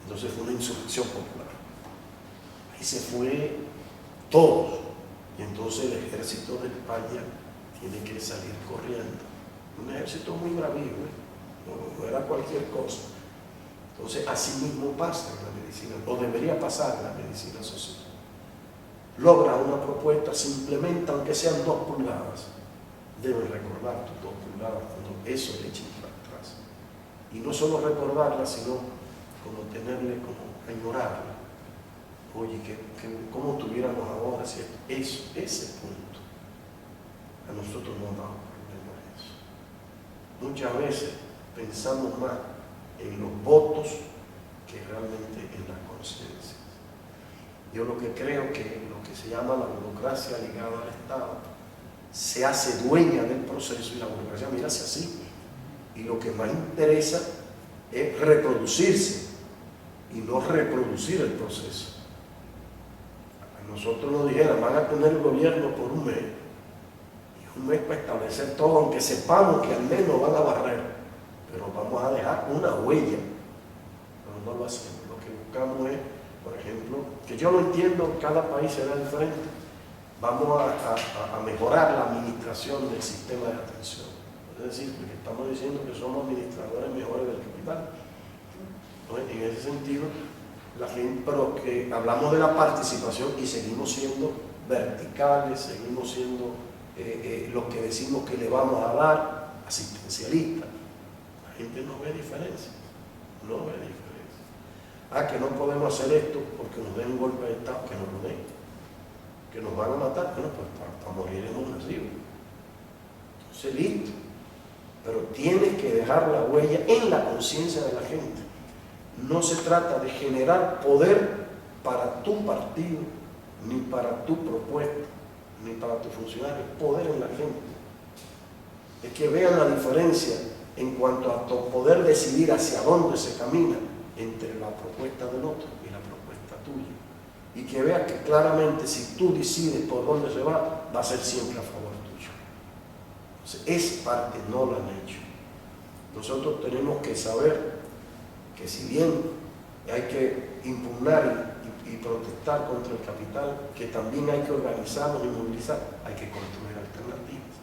Entonces fue una insurrección popular. Ahí se fue todos. Y entonces el ejército de España tiene que salir corriendo. Un ejército muy bravío, no era cualquier cosa. Entonces así mismo pasa en la medicina, o debería pasar en la medicina social. Logra una propuesta, se implementa, aunque sean 2 pulgadas. Deben recordar tus 2 pulgadas cuando eso le echen para atrás. Y no solo recordarla, sino como tenerle, como añorarla. Oye, ¿cómo tuviéramos ahora si ese punto? A nosotros nos da un problema eso. Muchas veces pensamos más en los votos que realmente en la conciencia. Yo lo que creo que lo que se llama la burocracia ligada al Estado se hace dueña del proceso y la burocracia mira hacia así. Y lo que más interesa es reproducirse y no reproducir el proceso. A nosotros nos dijeran, van a tener el gobierno por un mes, y un mes para establecer todo, aunque sepamos que al menos van a barrer, pero vamos a dejar una huella, pero no lo hacemos. Lo que buscamos es, por ejemplo, que yo lo entiendo, cada país será diferente, vamos a mejorar la administración del sistema de atención. Es decir, porque estamos diciendo que somos administradores mejores del capital. Entonces, en ese sentido, la gente, pero que hablamos de la participación y seguimos siendo verticales, seguimos siendo los que decimos que le vamos a dar, asistencialistas. La gente no ve diferencia, no ve diferencia. Que no podemos hacer esto porque nos den un golpe de Estado, que nos lo den, que nos van a matar, bueno, pues para morir hemos nacido. Entonces, listo. Pero tienes que dejar la huella en la conciencia de la gente. No se trata de generar poder para tu partido, ni para tu propuesta, ni para tu funcionario, poder en la gente. Es que vean la diferencia en cuanto a poder decidir hacia dónde se camina entre la propuesta del otro y la propuesta tuya. Y que vean que claramente si tú decides por dónde se va a ser siempre a favor tuyo. Entonces, esa parte no la han hecho. Nosotros tenemos que saber que si bien hay que impugnar y protestar contra el capital, que también hay que organizarnos y movilizar, hay que construir alternativas.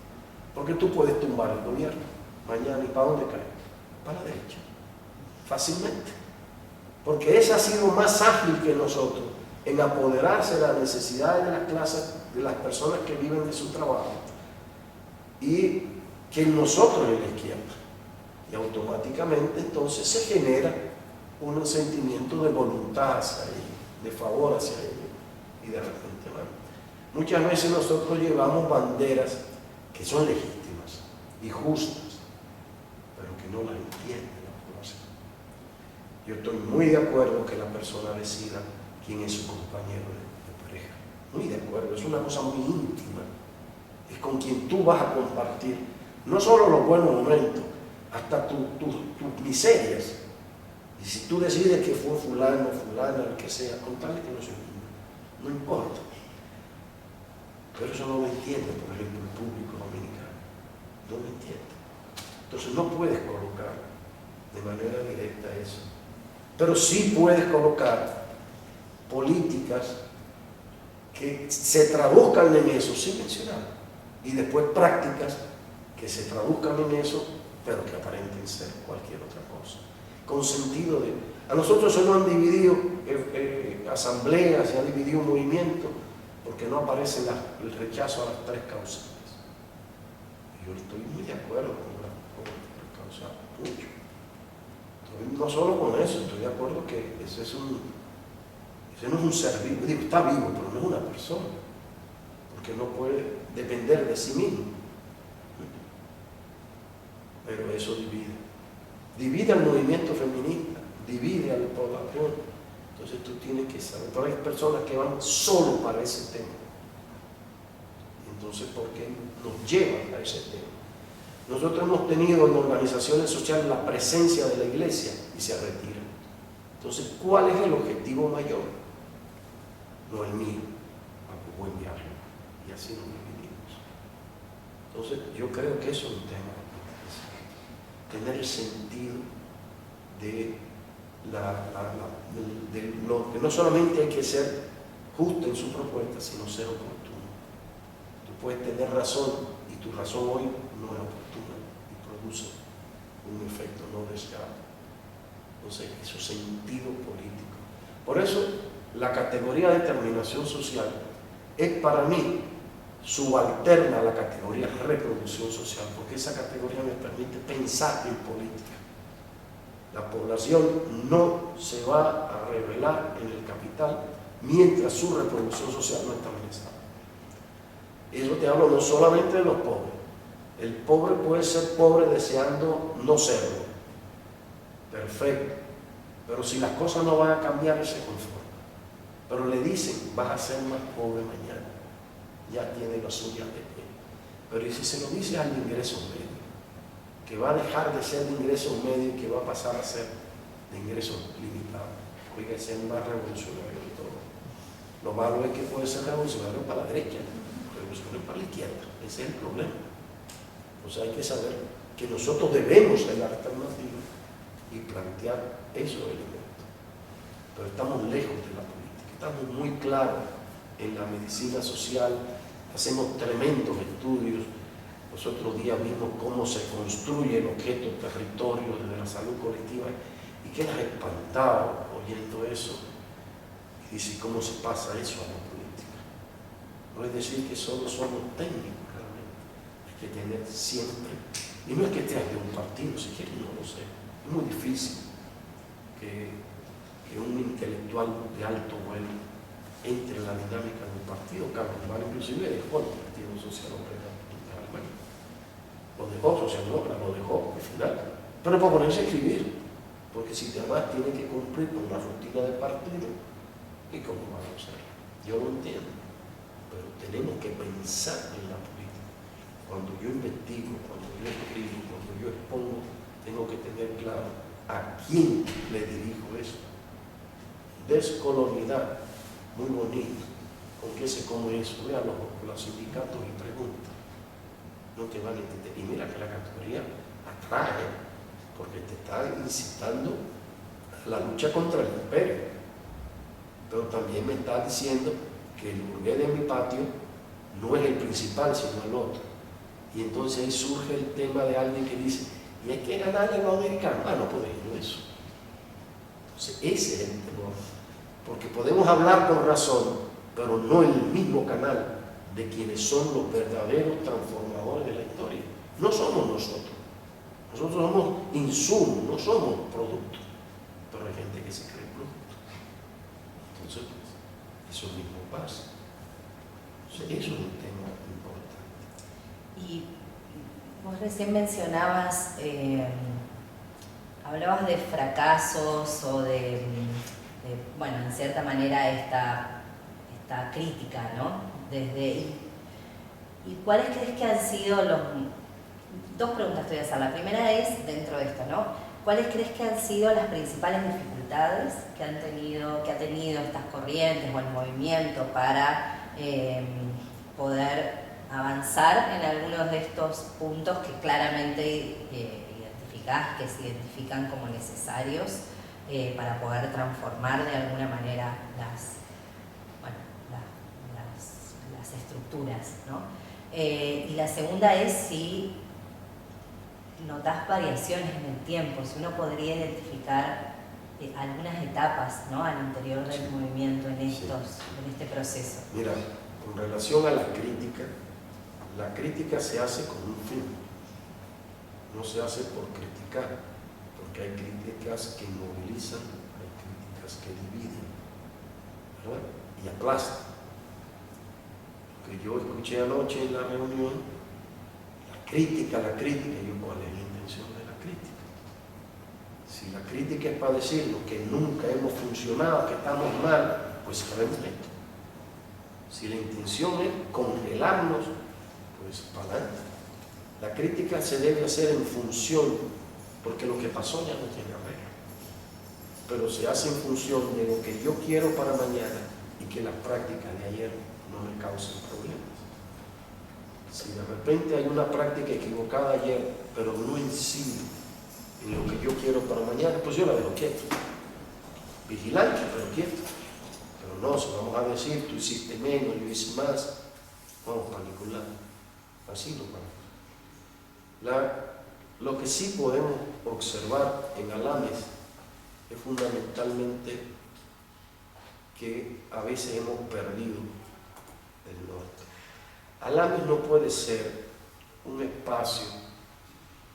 Porque tú puedes tumbar el gobierno mañana y ¿para dónde cae? Para la derecha. Fácilmente. Porque esa ha sido más ágil que nosotros en apoderarse de las necesidades de las clases, de las personas que viven de su trabajo, y que nosotros en la izquierda. Y automáticamente entonces se genera un sentimiento de voluntad hacia ellos, de favor hacia ellos, y de repente van. Muchas veces nosotros llevamos banderas que son legítimas y justas, pero que no las entiende la población. Yo estoy muy de acuerdo que la persona decida quién es su compañero de pareja, muy de acuerdo, es una cosa muy íntima, es con quien tú vas a compartir no solo los buenos momentos, hasta tus miserias. Y si tú decides que fue fulano, fulana, el que sea, contarle que no se entiende, no importa. Pero eso no lo entiende, por ejemplo, el público dominicano. No lo entiende. Entonces no puedes colocar de manera directa eso. Pero sí puedes colocar políticas que se traduzcan en eso, sin mencionar. Y después prácticas que se traduzcan en eso, pero que aparenten ser cualquier otra cosa. Con sentido de... A nosotros se nos han dividido asambleas, se ha dividido un movimiento, porque no aparece el rechazo a las 3 causales. Yo estoy muy de acuerdo con las causales, mucho. No solo con eso, estoy de acuerdo que ese es Ese no es un ser vivo, digo, está vivo, pero no es una persona, porque no puede depender de sí mismo. Pero eso divide. Divide al movimiento feminista, divide a la población. Entonces tú tienes que saber. Pero hay personas que van solo para ese tema. Entonces, ¿por qué nos llevan a ese tema? Nosotros hemos tenido en organizaciones sociales la presencia de la iglesia y se retira. Entonces, ¿cuál es el objetivo mayor? No el mío. Buen viaje. Y así nos dividimos. Entonces, yo creo que eso es un tema. Tener el sentido de lo que no solamente hay que ser justo en su propuesta, sino ser oportuno. Tú puedes tener razón y tu razón hoy no es oportuna y produce un efecto no deseado. Entonces, eso es sentido político. Por eso, la categoría de determinación social es para mí subalterna a la categoría reproducción social, porque esa categoría me permite pensar en política. La población no se va a revelar en el capital mientras su reproducción social no está amenazada. Eso te hablo no solamente de los pobres. El pobre puede ser pobre deseando no serlo. Perfecto. Pero si las cosas no van a cambiar, él se conforma. Pero le dicen, vas a ser más pobre mañana. Ya tiene las suyas de pie. Pero ¿y si se lo dice al ingreso medio? Que va a dejar de ser de ingreso medio y que va a pasar a ser de ingreso limitado. Oiga, ese es el más revolucionario de todo. Lo malo es que puede ser revolucionario para la derecha, revolucionario para la izquierda. Ese es el problema. O sea, hay que saber que nosotros debemos ser la alternativa y plantear esos elementos. Pero estamos lejos de la política. Estamos muy claros en la medicina social, hacemos tremendos estudios. Los otros días vimos cómo se construye el objeto territorio desde la salud colectiva y quedas espantado oyendo eso y dices, ¿cómo se pasa eso a la política? No es decir que solo somos técnicos realmente, hay que tener siempre, y no es que estés de un partido, si quieres no lo sé, es muy difícil que un intelectual de alto vuelo entre en la dinámica de un partido. Carlos Mar inclusive dejó el Partido Social Obrero de Alemania. Lo dejó, socialdemócrata, lo dejó al final. Pero para ponerse a escribir, porque si además tiene que cumplir con una rutina de partido, ¿y cómo van a hacer? Yo lo entiendo, pero tenemos que pensar en la política. Cuando yo investigo, cuando yo escribo, cuando yo expongo, tengo que tener claro a quién le dirijo eso. Descolonialidad, muy bonito. ¿Con qué se come eso? Ve a los sindicatos y pregunta. No te van a entender. Y mira que la categoría atrae, porque te está incitando a la lucha contra el imperio. Pero también me está diciendo que el burgués de mi patio no es el principal, sino el otro. Y entonces ahí surge el tema de alguien que dice, y hay que ganarle a los americanos. Ah, no podemos eso. Entonces ese es el temor. Porque podemos hablar con razón, pero no en el mismo canal de quienes son los verdaderos transformadores de la historia. No somos nosotros. Nosotros somos insumos, no somos productos. Pero hay gente que se cree producto. Entonces, eso mismo pasa. Entonces, eso es un tema importante. Y vos recién mencionabas, hablabas de fracasos o de bueno, en cierta manera esta crítica, ¿no? ¿Y cuáles crees que han sido los... Dos preguntas te voy a hacer. La primera es, dentro de esto, ¿no? ¿Cuáles crees que han sido las principales dificultades que ha tenido estas corrientes o el movimiento para poder avanzar en algunos de estos puntos que claramente identificás, que se identifican como necesarios para poder transformar de alguna manera las estructuras, ¿no? Y la segunda es si notás variaciones en el tiempo, si uno podría identificar algunas etapas, ¿no?, al interior del movimiento en este proceso. Mira, con relación a la crítica se hace con un fin, no se hace por criticar, porque hay críticas que movilizan, hay críticas que dividen. ¿verdad? Y aplasta. Lo que yo escuché anoche en la reunión, la crítica, yo, ¿cuál es la intención de la crítica? Si la crítica es para decirnos que nunca hemos funcionado, que estamos mal, pues sabemos esto. Si la intención es congelarnos, pues para adelante. La crítica se debe hacer en función, porque lo que pasó ya no tiene arreglo, pero se hace en función de lo que yo quiero para mañana y que las prácticas de ayer no me causen problemas. Si de repente hay una práctica equivocada ayer, pero no incide en lo que yo quiero para mañana, pues yo la dejo quieta. Vigilante, pero quieta. Pero no, si vamos a decir, tú hiciste menos, yo hice más, vamos para ningún lado. Así no vamos. Lo que sí podemos observar en Alames es fundamentalmente que a veces hemos perdido el norte. Alames no puede ser un espacio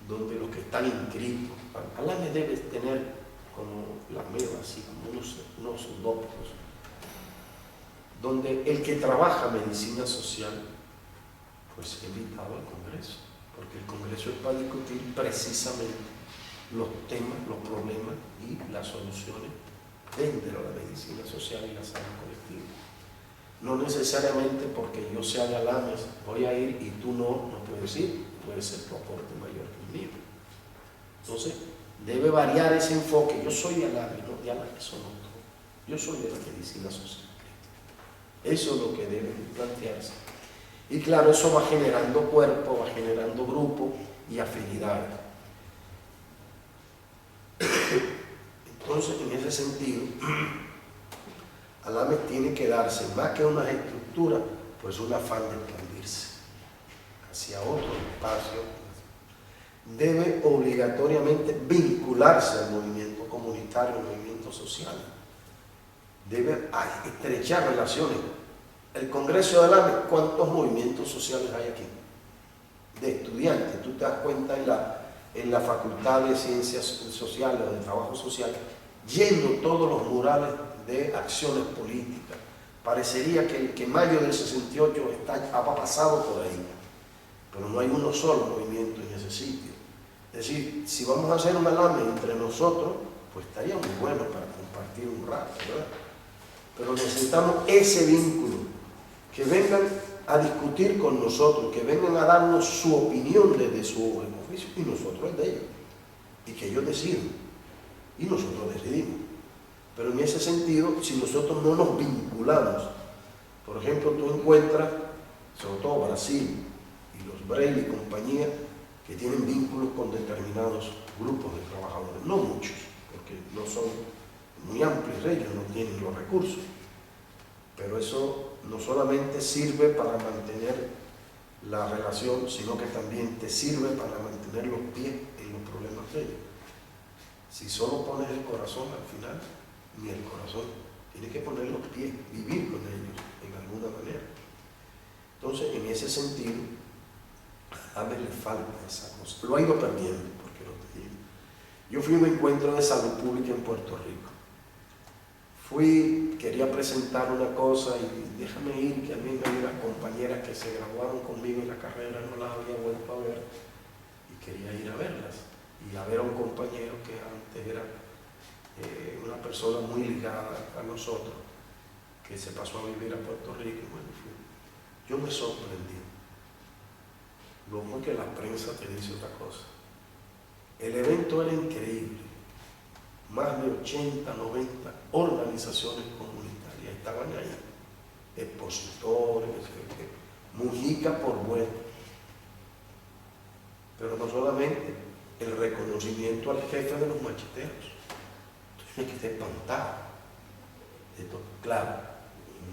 donde los que están inscritos, Alames debe tener como la MEVA, así como unos doctos, donde el que trabaja medicina social, pues es invitado al Congreso, porque el Congreso es para discutir precisamente los temas, los problemas y las soluciones dentro de la medicina social y la salud colectiva. No necesariamente porque yo sea de Alames voy a ir y tú no puedes ir, puede ser tu aporte mayor que el mío. Entonces, debe variar ese enfoque. Yo soy de Alames, no de Alames son otros. Yo soy de la medicina social. Eso es lo que debe plantearse. Y claro, eso va generando cuerpo, va generando grupo y afinidades. Entonces, en ese sentido, Alames tiene que darse, más que una estructura, pues un afán de expandirse hacia otro espacio. Debe obligatoriamente vincularse al movimiento comunitario, al movimiento social. Debe estrechar relaciones. El Congreso de Alames, ¿cuántos movimientos sociales hay aquí? De estudiantes. Tú te das cuenta en la Facultad de Ciencias Sociales o de Trabajo Social, lleno todos los murales de acciones políticas. Parecería que mayo del 68 ha pasado por ahí, pero no hay uno solo movimiento en ese sitio. Es decir, si vamos a hacer un Alames entre nosotros, pues estaría muy bueno para compartir un rato, ¿verdad? Pero necesitamos ese vínculo, que vengan a discutir con nosotros, que vengan a darnos su opinión desde su oficio y nosotros el de ellos, y que ellos decidan y nosotros decidimos. Pero en ese sentido, si nosotros no nos vinculamos, por ejemplo, tú encuentras, sobre todo Brasil y los Braille y compañía, que tienen vínculos con determinados grupos de trabajadores, no muchos, porque no son muy amplios ellos, no tienen los recursos, pero eso no solamente sirve para mantener la relación, sino que también te sirve para mantener los pies en los problemas de ellos. Si solo pones el corazón al final, ni el corazón, tienes que poner los pies, vivir con ellos en alguna manera. Entonces, en ese sentido, a mí le falta esa cosa. Lo ha ido perdiendo, porque no te digo. Yo fui a un encuentro de salud pública en Puerto Rico. Quería presentar una cosa y déjame ir, que a mí hay unas compañeras que se graduaron conmigo en la carrera, no las había vuelto a ver y quería ir a verlas y a ver a un compañero que antes era una persona muy ligada a nosotros, que se pasó a vivir a Puerto Rico. Y bueno, yo me sorprendí. Luego que la prensa te dice otra cosa. El evento era increíble. Más de 80, 90 organizaciones comunitarias estaban ahí, expositores, Mujica por bueno. Pero no solamente el reconocimiento al jefe de los macheteros, tiene que estar espantado. Esto, claro,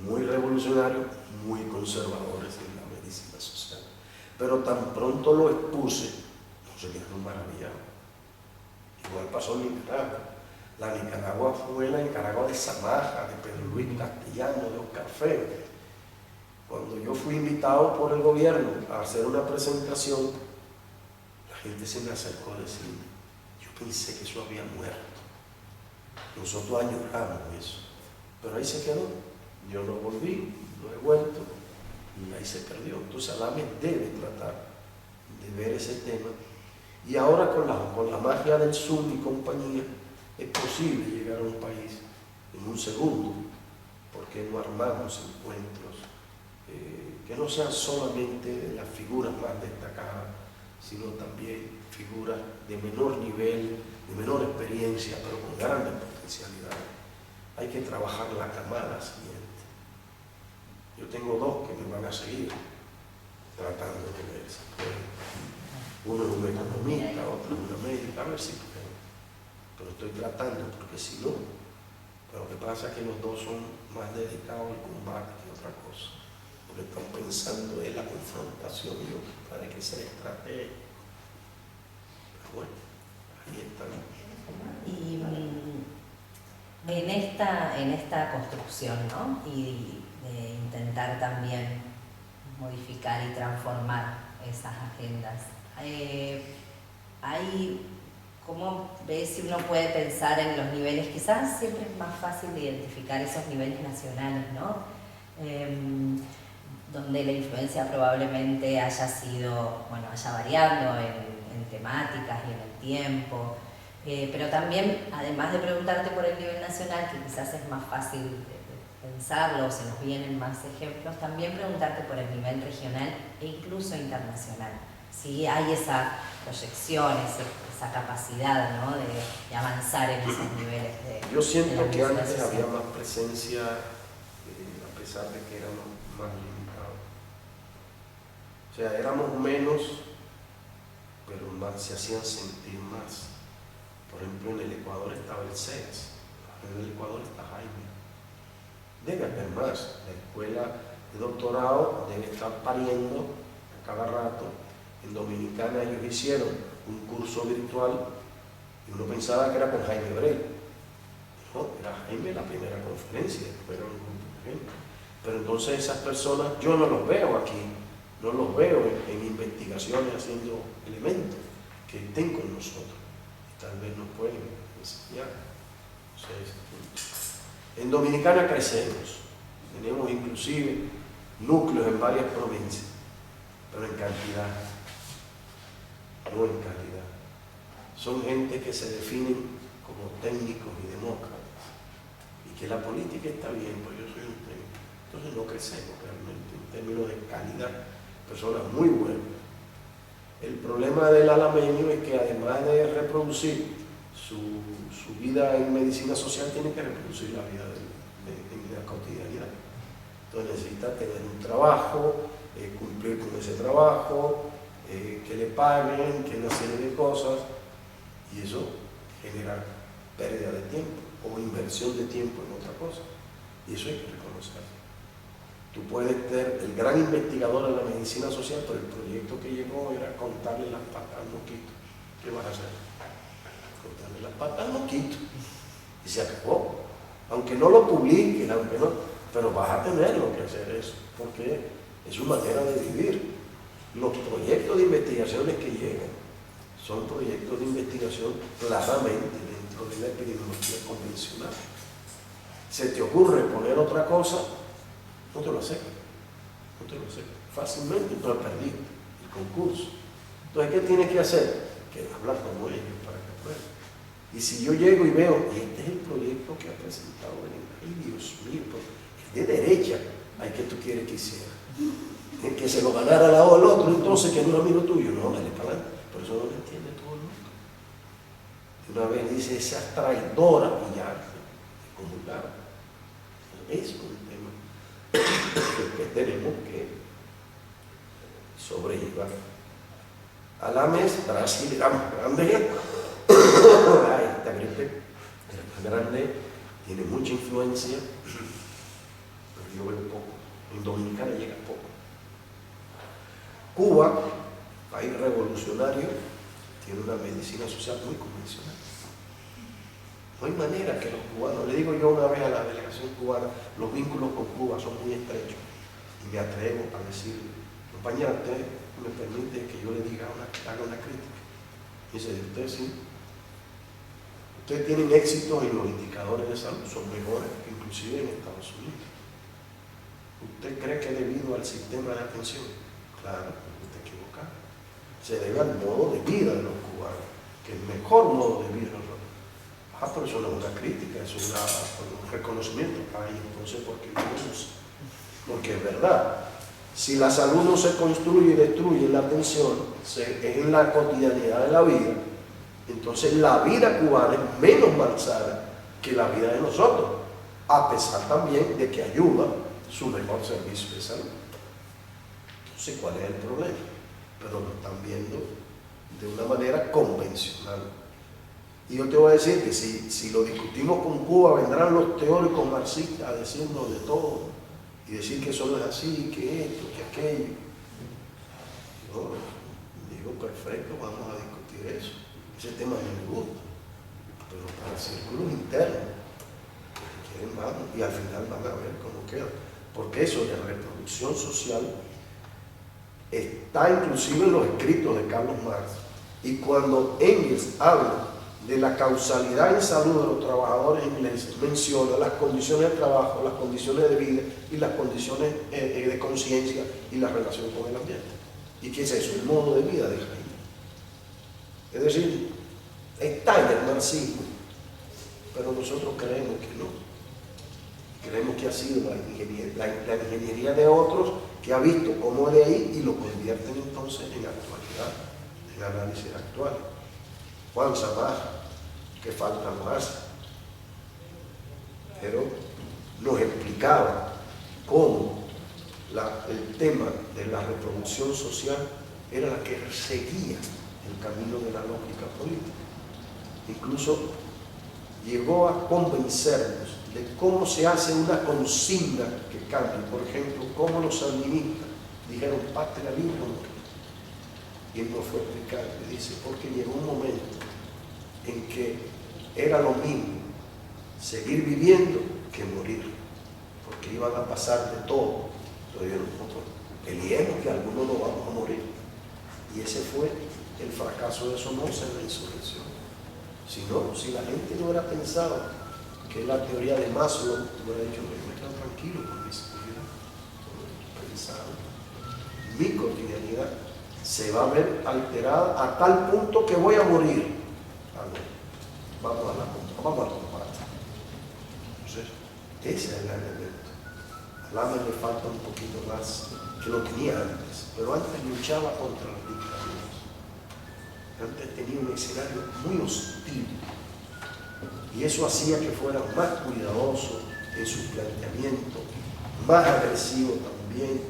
muy revolucionarios, muy conservadores en la medicina social. Pero tan pronto lo expuse, no se quedaron maravillados. Igual pasó en Nicaragua. La Nicaragua fue la Nicaragua de Samaja, de Pedro Luis Castellano, de Oscar Febres. Cuando yo fui invitado por el gobierno a hacer una presentación, la gente se me acercó a decirme, yo pensé que eso había muerto. Nosotros añoramos eso, pero ahí se quedó. Yo no volví, no he vuelto y ahí se perdió. Entonces Alames debe tratar de ver ese tema. Y ahora con la magia del Zoom y compañía es posible llegar a un país en un segundo. ¿Por qué no armamos encuentros que no sean solamente de las figuras más destacadas, sino también figuras de menor nivel, de menor experiencia, pero con grandes potencialidades? Hay que trabajar la camada siguiente. Yo tengo dos que me van a seguir tratando de ver si pueden. Uno es un economista, otro es una médica, a ver si pueden. Pero estoy tratando, porque si no, pero lo que pasa es que los dos son más dedicados al combate que otra cosa. Lo que están pensando es la confrontación, y yo para que sea estratégico. Pero bueno, ahí están. Y en esta construcción, ¿no? Y de intentar también modificar y transformar esas agendas. ¿Cómo ves si uno puede pensar en los niveles? Quizás siempre es más fácil de identificar esos niveles nacionales, ¿no? Donde la influencia probablemente haya sido, bueno, haya variando en temáticas y en el tiempo. Pero también, además de preguntarte por el nivel nacional, que quizás es más fácil de pensarlo, se nos vienen más ejemplos, también preguntarte por el nivel regional e incluso internacional. Si hay esa proyección, esa capacidad, ¿no? de avanzar en esos niveles de... Yo siento de que antes social. había más presencia, a pesar de que éramos más limitados. O sea, éramos menos, pero más, se hacían sentir más. Por ejemplo, en el Ecuador estaba el CES, en el Ecuador está Jaime. Debe haber más. La escuela de doctorado debe estar pariendo a cada rato. En Dominicana ellos hicieron un curso virtual y uno pensaba que era con Jaime Brel. No, era Jaime la primera conferencia, después era un grupo de gente. Pero entonces esas personas, yo no los veo aquí, no los veo en investigaciones haciendo elementos que estén con nosotros. Tal vez nos pueden enseñar. O sea, en Dominicana crecemos, tenemos inclusive núcleos en varias provincias, pero en cantidad, no en calidad. Son gente que se definen como técnicos y demócratas, y que la política está bien, pues yo soy un técnico. Entonces no crecemos realmente en términos de calidad, personas muy buenas. El problema del alameño es que además de reproducir su vida en medicina social, tiene que reproducir la vida en la cotidianidad. Entonces necesita tener un trabajo, cumplir con ese trabajo, que le paguen, que una serie de cosas, y eso genera pérdida de tiempo o inversión de tiempo en otra cosa. Y eso hay que reconocerlo. Tú puedes ser el gran investigador de la medicina social, pero el proyecto que llegó era contarle las patas al mosquito. ¿Qué vas a hacer? Contarle las patas al mosquito. Y se acabó. Aunque no lo publiques, aunque no, pero vas a tener que hacer eso, porque es su manera de vivir. Los proyectos de investigaciones que llegan son proyectos de investigación claramente dentro de la epidemiología convencional. ¿Se te ocurre poner otra cosa? No te lo acepto, fácilmente, no has perdido el concurso. Entonces, ¿qué tienes que hacer? Que hablar como ellos para que puedan. Y si yo llego y veo, este es el proyecto que ha presentado Belinda, ay Dios mío, es de derecha, ay, ¿qué tú quieres que hiciera? Que se lo ganara al lado del otro, entonces que no es amigo tuyo, no, dale para adelante. Por eso no lo entiende todo el mundo. De una vez dice, esa traidora, y ya, comulgada. Es un tema que tenemos que sobrellevar. Alames, Brasil era más grande. Esta gripe era más grande, tiene mucha influencia, pero yo veo poco. En Dominicana llega poco. Cuba, país revolucionario, tiene una medicina social muy convencional. No hay manera que los cubanos, le digo yo una vez a la delegación cubana, los vínculos con Cuba son muy estrechos. Y me atrevo a decirle, compañera, usted me permite que yo le haga una crítica. Y dice, usted sí. Ustedes tienen éxitos en los indicadores de salud, son mejores que inclusive en Estados Unidos. ¿Usted cree que es debido al sistema de atención? Claro, está equivocado. Se debe al modo de vida de los cubanos, que es el mejor modo de vida. Pero eso no es una crítica, eso es un reconocimiento. Ay, entonces, ¿por qué no lo usa? Porque es verdad, si la salud no se construye y destruye en la atención, es en la cotidianidad de la vida, entonces la vida cubana es menos malsana que la vida de nosotros, a pesar también de que ayuda su mejor servicio de salud. Entonces, ¿cuál es el problema? Pero lo están viendo de una manera convencional. Y yo te voy a decir que si lo discutimos con Cuba, vendrán los teóricos marxistas a decirnos de todo y decir que eso no es así, que esto, que aquello. Yo digo, perfecto, vamos a discutir eso. Ese tema a mí me gusta, pero para círculos internos, si quieren vamos, y al final van a ver cómo queda. Porque eso de reproducción social está inclusive en los escritos de Carlos Marx. Y cuando Engels habla de la causalidad en salud de los trabajadores ingleses, menciona las condiciones de trabajo, las condiciones de vida y las condiciones de conciencia y la relación con el ambiente. ¿Y qué es eso? El modo de vida de Jaime. Es decir, está en el marxismo, pero nosotros creemos que no. Creemos que ha sido la ingeniería de otros que ha visto cómo de ahí y lo convierten entonces en actualidad, en análisis actual. Juan Samaja, que falta nos hace, pero nos explicaba cómo el tema de la reproducción social era la que seguía el camino de la lógica política. Incluso llegó a convencernos de cómo se hace una consigna que cambie. Por ejemplo, cómo los sandinistas dijeron patria libre o morir. Y él nos fue a explicar, y dice, porque llegó un momento en que era lo mismo seguir viviendo que morir, porque iban a pasar de todo. Entonces nosotros peleemos que algunos no vamos a morir. Y ese fue el fracaso de Somoza en la insurrección. Si la gente no hubiera pensado que la teoría de Maslow, hubiera dicho, me quedo tranquilo con mi seguridad, pensado, mi cotidianidad se va a ver alterada a tal punto que voy a morir. Vamos a combate. Entonces, ese es el elemento. Al AME le falta un poquito más, que lo tenía antes, pero antes luchaba contra las dictaduras. Antes tenía un escenario muy hostil y eso hacía que fuera más cuidadoso en su planteamiento, más agresivo también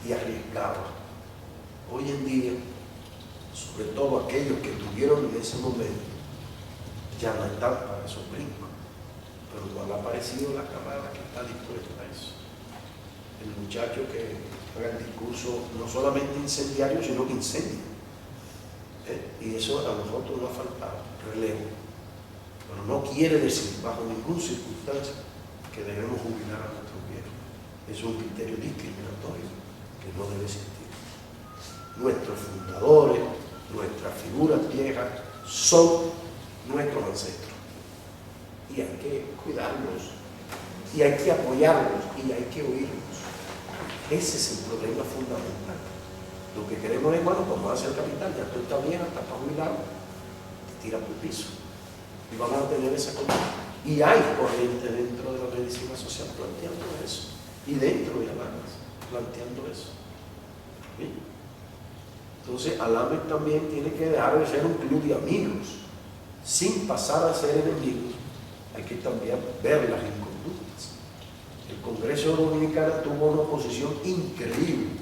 y arriesgado. Hoy en día, sobre todo aquellos que tuvieron en ese momento, ya no están para esos brincos, pero no ha aparecido la camada que está dispuesta a eso. El muchacho que haga el discurso no solamente incendiario, sino que incendia. Y eso a nosotros nos ha faltado, relevo. Pero no quiere decir, bajo ninguna circunstancia, que debemos jubilar a nuestros viejos. Es un criterio discriminatorio que no debe existir. Nuestros fundadores, nuestras figuras viejas, son nuestros ancestros. Y hay que cuidarlos, y hay que apoyarlos, y hay que oírlos. Ese es el problema fundamental. Lo que queremos es, bueno, como hace el capital, ya tú estás vieja, estás para jubilado, te tira por el piso. Y vamos a tener esa condición. Y hay corriente dentro de la medicina social planteando eso. Y dentro de Alames planteando eso. ¿Sí? Entonces, Alames también tiene que dejar de ser un club de amigos. Sin pasar a ser enemigos, hay que también ver las inconductas. El Congreso Dominicano tuvo una oposición increíble.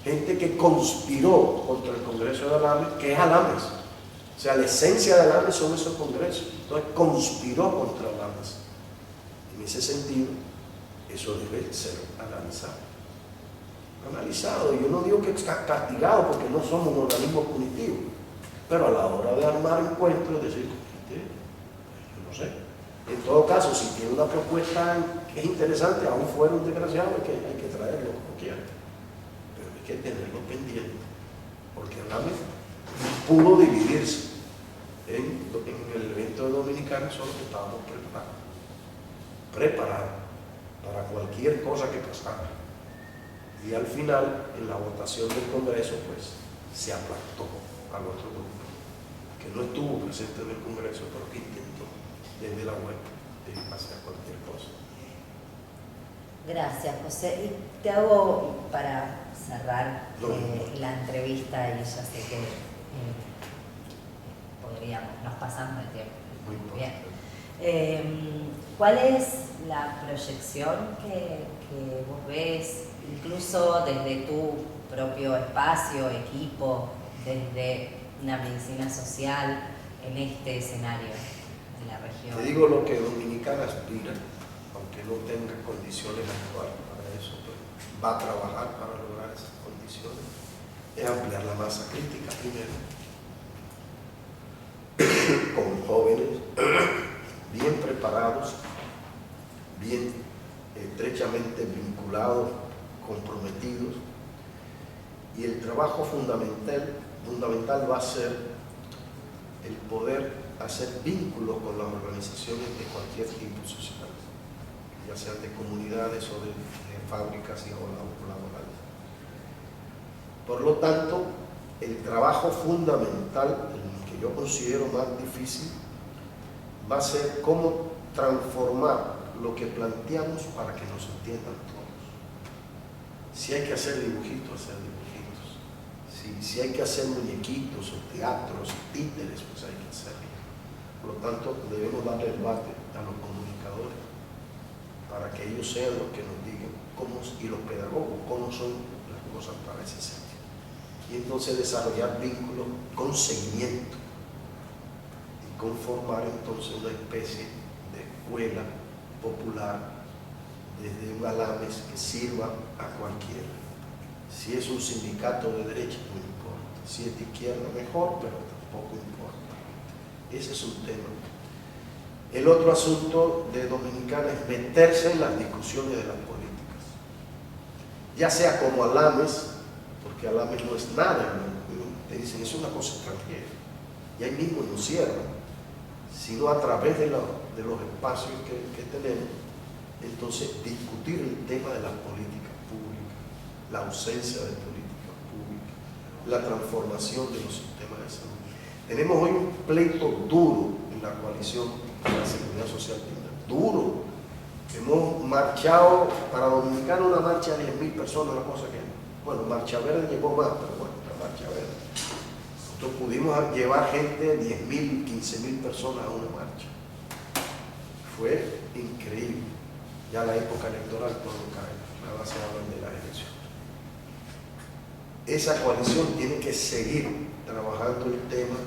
Gente que conspiró contra el Congreso de Alames, que es Alames. O sea, la esencia de Alames son esos congresos. Entonces, conspiró contra Alames. En ese sentido, eso debe ser analizado. Yo no digo que es castigado, porque no somos un organismo punitivo, pero a la hora de armar encuentros, decir, yo no sé. En todo caso, si tiene una propuesta que es interesante, aún fuera un desgraciado, hay que traerlo como quiera. Pero hay que tenerlo pendiente, porque Alames pudo dividirse en el evento de Dominicana, solo que estábamos preparados para cualquier cosa que pasara. Y al final, en la votación del Congreso, pues se aplastó al otro grupo, que no estuvo presente en el Congreso, pero que intentó desde la web hacer cualquier cosa. Gracias, José. Y te hago, para cerrar la entrevista, y ya sé que nos pasamos de tiempo. Muy bien. ¿Cuál es la proyección que vos ves, incluso desde tu propio espacio, equipo, desde una medicina social, en este escenario de la región? Te digo lo que Dominicana aspira, aunque no tenga condiciones actuales para eso, pero va a trabajar para lograr esas condiciones, es ampliar la masa crítica primero, con jóvenes bien preparados, bien estrechamente vinculados, comprometidos, y el trabajo fundamental va a ser el poder hacer vínculos con las organizaciones de cualquier tipo social, ya sean de comunidades o de fábricas y laborales. Por lo tanto, el trabajo fundamental, el que yo considero más difícil, va a ser cómo transformar lo que planteamos para que nos entiendan todos. Si hay que hacer dibujitos, hacer dibujitos. Si hay que hacer muñequitos o teatros, títeres, pues hay que hacerlo. Por lo tanto, debemos darle el bate a los comunicadores para que ellos sean los que nos digan cómo, y los pedagogos, cómo son las cosas para ese sitio. Y entonces desarrollar vínculos con seguimiento y conformar entonces una especie de escuela popular desde un alames que sirva a cualquiera. Si es un sindicato de derecha, no importa. Si es de izquierda, mejor, pero tampoco importa. Ese es un tema. El otro asunto de Dominicana es meterse en las discusiones de las políticas. Ya sea como alames, porque alames no es nada, te dicen, es una cosa extranjera. Y ahí mismo nos cierran, sino a través de los espacios que tenemos, entonces discutir el tema de las políticas públicas, la ausencia de políticas públicas, la transformación de los sistemas de salud. Tenemos hoy un pleito duro en la coalición de la Seguridad Social, duro. Hemos marchado para Dominicana una marcha de 10.000 personas, una cosa que, bueno, Marcha Verde llegó más, pero bueno, la Marcha Verde. Nosotros pudimos llevar gente, 10.000, 15.000 personas a una marcha. Fue increíble. Ya la época electoral todo cae, nada se habla de las elecciones. Esa coalición tiene que seguir trabajando el tema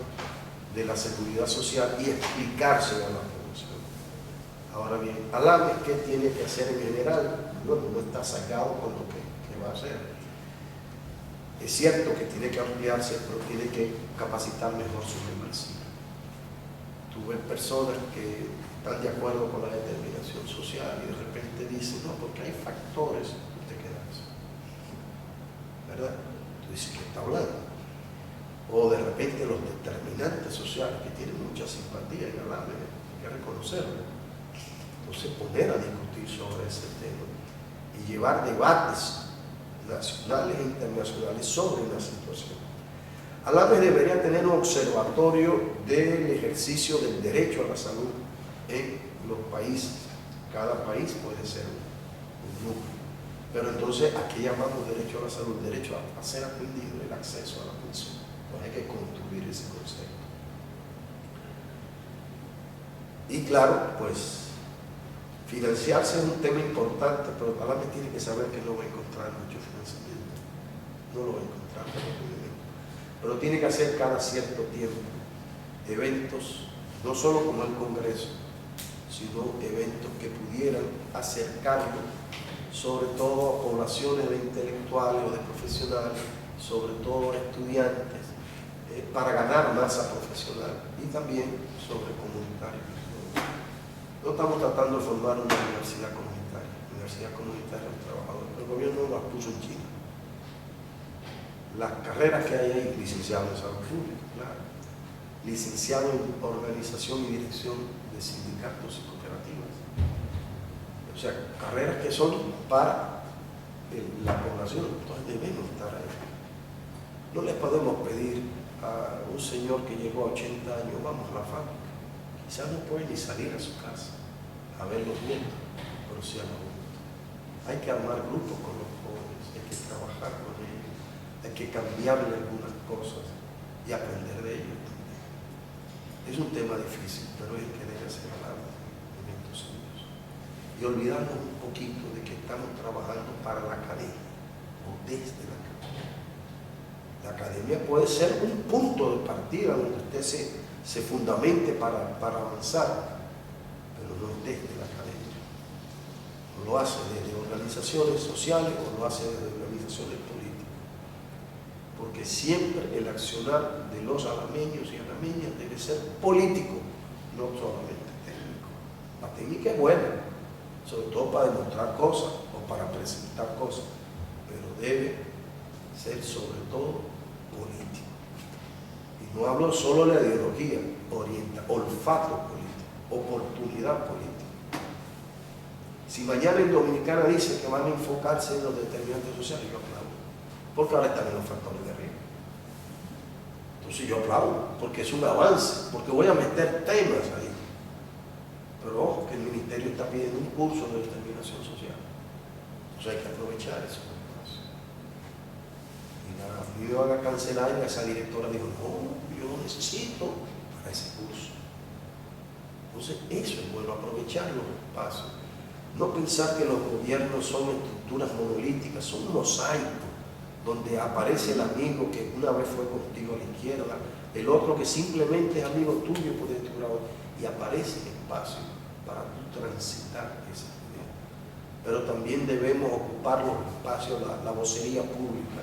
de la seguridad social y explicarse a la población. Ahora bien, alames, ¿qué tiene que hacer en general? Bueno, no está sacado con lo que va a hacer. Es cierto que tiene que ampliarse, pero tiene que capacitar mejor su membresía. Tú ves personas que están de acuerdo con la determinación social y de repente dicen, no, porque hay factores que te quedas. ¿Verdad? Tú dices, ¿qué está hablando? O de repente los determinantes sociales que tienen mucha simpatía y alame, hay que reconocerlo. Entonces poner a discutir sobre ese tema y llevar debates nacionales e internacionales sobre la situación. Alames debería tener un observatorio del ejercicio del derecho a la salud en los países. Cada país puede ser un núcleo. Pero entonces, ¿a qué llamamos derecho a la salud? Derecho a ser atendido, el acceso a la atención. Entonces hay que construir ese concepto. Y claro, pues, financiarse es un tema importante, pero Alames tiene que saber que no va a encontrar mucho financiamiento. No lo va a encontrar, pero tiene que hacer cada cierto tiempo eventos, no solo como el Congreso, sino eventos que pudieran acercarlo, sobre todo a poblaciones de intelectuales o de profesionales, sobre todo a estudiantes, para ganar masa profesional y también sobre comunitarios. No estamos tratando de formar una universidad comunitaria. La universidad comunitaria de los trabajadores. El gobierno las puso en China. Las carreras que hay ahí, licenciado en salud pública, claro, licenciado en organización y dirección de sindicatos y cooperativas. O sea, carreras que son para la población, entonces debemos estar ahí. No le podemos pedir a un señor que llegó a 80 años, vamos a la fábrica. Quizás no puede ni salir a su casa a ver los nietos, pero sí a los nietos. Hay que armar grupos con los jóvenes, hay que trabajar con ellos, hay que cambiarle algunas cosas y aprender de ellos también. Es un tema difícil, pero es el que debe ser hablado en estos años. Y olvidarnos un poquito de que estamos trabajando para la academia o desde la academia. La academia puede ser un punto de partida donde usted se fundamente para avanzar, pero no es desde la academia. No lo hace desde organizaciones sociales o lo hace desde organizaciones políticas. Porque siempre el accionar de los alameños y alameñas debe ser político, no solamente técnico. La técnica es buena, sobre todo para demostrar cosas o para presentar cosas, pero debe ser sobre todo político. Y no hablo solo de la ideología, olfato político, oportunidad política. Si mañana en Dominicana dice que van a enfocarse en los determinantes sociales, yo aplaudo, porque ahora están en los factores de riesgo. Entonces yo aplaudo, porque es un avance, porque voy a meter temas ahí. Pero ojo, que el ministerio está pidiendo un curso de determinación social. Entonces hay que aprovechar eso. Y me iban a cancelar y esa directora dijo, no, yo lo necesito para ese curso. Entonces eso es bueno, aprovechar los espacios. No pensar que los gobiernos son estructuras monolíticas, son mosaicos, donde aparece el amigo que una vez fue contigo a la izquierda, el otro que simplemente es amigo tuyo por tu lado, y aparece espacio para tú transitar esas ideas. Pero también debemos ocupar los espacios, la vocería pública,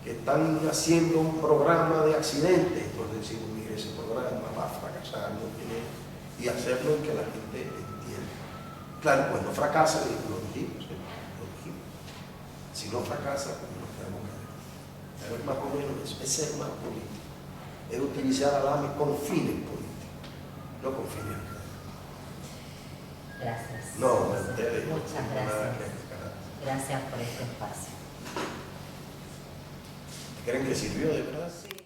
que están haciendo un programa de accidentes, entonces decimos, mire, ese programa va a fracasar, no tiene, y hacerlo en que la gente entienda. Claro, cuando fracasa, lo dijimos. Si no fracasa, pues nos quedamos callados. Pero es más o menos eso, es ser más político, es utilizar al AME con fines políticos, no con fines académicos. Gracias. No, ustedes. Muchas gracias. Gracias por este espacio. ¿Creen que sirvió de verdad? Sí.